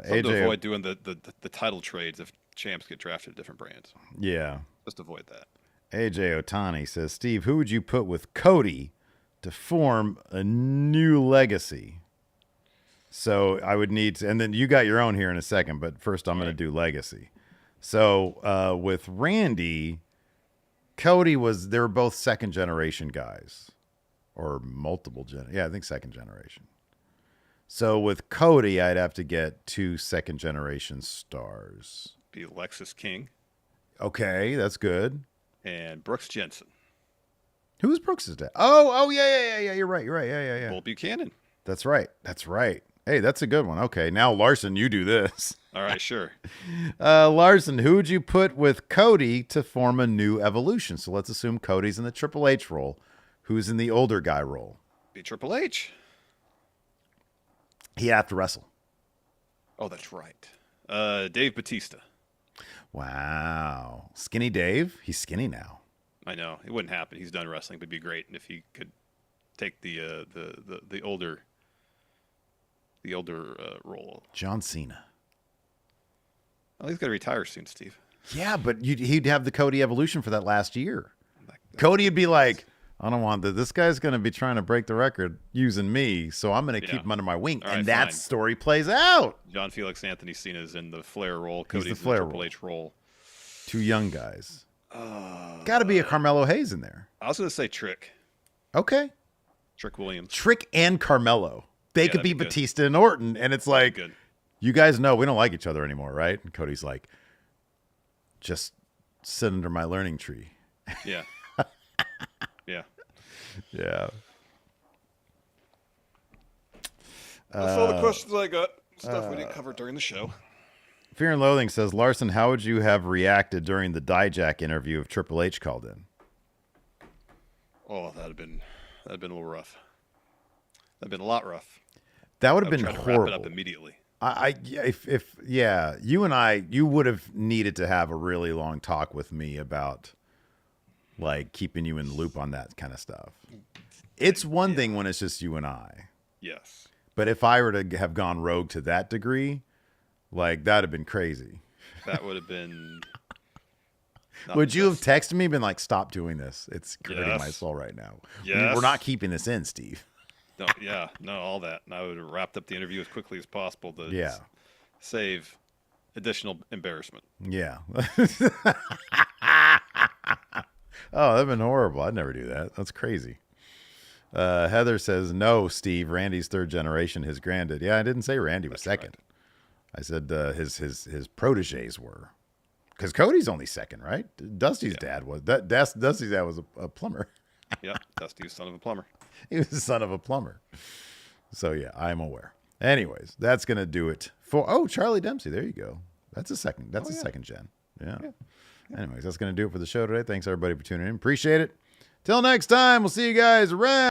AJ, to avoid doing the title trades if champs get drafted at different brands. Yeah. Just avoid that. AJ Otani says, Steve, who would you put with Cody to form a new legacy? So I would need to, and then you got your own here in a second, but first I'm going to do legacy. So with Randy, Cody they were both second generation guys or multiple I think second generation. So with Cody, I'd have to get 2 second generation stars. Be Lexus King. Okay, that's good. And Brooks Jensen. Who's Brooks' dad? Oh, yeah. You're right. Yeah. Bull Buchanan. That's right. Hey, that's a good one. Okay, now Larson, you do this. All right, sure. Larson, who would you put with Cody to form a new evolution? So let's assume Cody's in the Triple H role. Who's in the older guy role? Be Triple H. He'd have to wrestle. Oh, that's right. Dave Bautista. Wow. Skinny Dave? He's skinny now. I know. It wouldn't happen. He's done wrestling, but it'd be great if he could take the older role. John Cena. Well, he's going to retire soon, Steve. Yeah, but he'd have the Cody evolution for that last year. Cody would be like, I don't want that. This guy's going to be trying to break the record using me, so I'm going to keep him under my wing. All right, and that fine. story plays out. John Felix Anthony Cena is in the Flair role. Cody's in the Flair Triple role. H role. Two young guys. Got to be a Carmelo Hayes in there. I was going to say Trick. Okay. Trick Williams. Trick and Carmelo. They could be that'd be Batista and Orton, and it's like, Good. you guys know we don't like each other anymore, right? And Cody's like, just sit under my learning tree. Yeah. Yeah. Yeah. That's all the questions I got. Stuff we didn't cover during the show. Fear and Loathing says, Larson, how would you have reacted during the Dijak interview if Triple H called in? Oh, that'd have been a little rough. That'd been a lot rough. That would have been Try to horrible. wrap it up immediately. You would have needed to have a really long talk with me about like keeping you in the loop on that kind of stuff. It's one thing when it's just you and I. Yes. But if I were to have gone rogue to that degree, like that'd have been crazy. That would have been. Would you have texted me, been like, stop doing this? It's hurting my Yes. soul right now. Yes. We're not keeping this in, Steve. No, all that. And I would have wrapped up the interview as quickly as possible to save additional embarrassment. Yeah. Oh, that'd been horrible. I'd never do that. That's crazy. Heather says, no, Steve, Randy's third generation, his granddad. Yeah, I didn't say Randy was second. Right. I said his proteges were. Because Cody's only second, right? Dusty's dad was. Dusty's dad was a plumber. Yeah, Dusty was son of a plumber. He was the son of a plumber. So, yeah, I'm aware. Anyways, that's going to do it for... Charlie Dempsey. There you go. That's a second. That's a second gen. Yeah. Anyways, that's going to do it for the show today. Thanks, everybody, for tuning in. Appreciate it. Till next time, we'll see you guys around.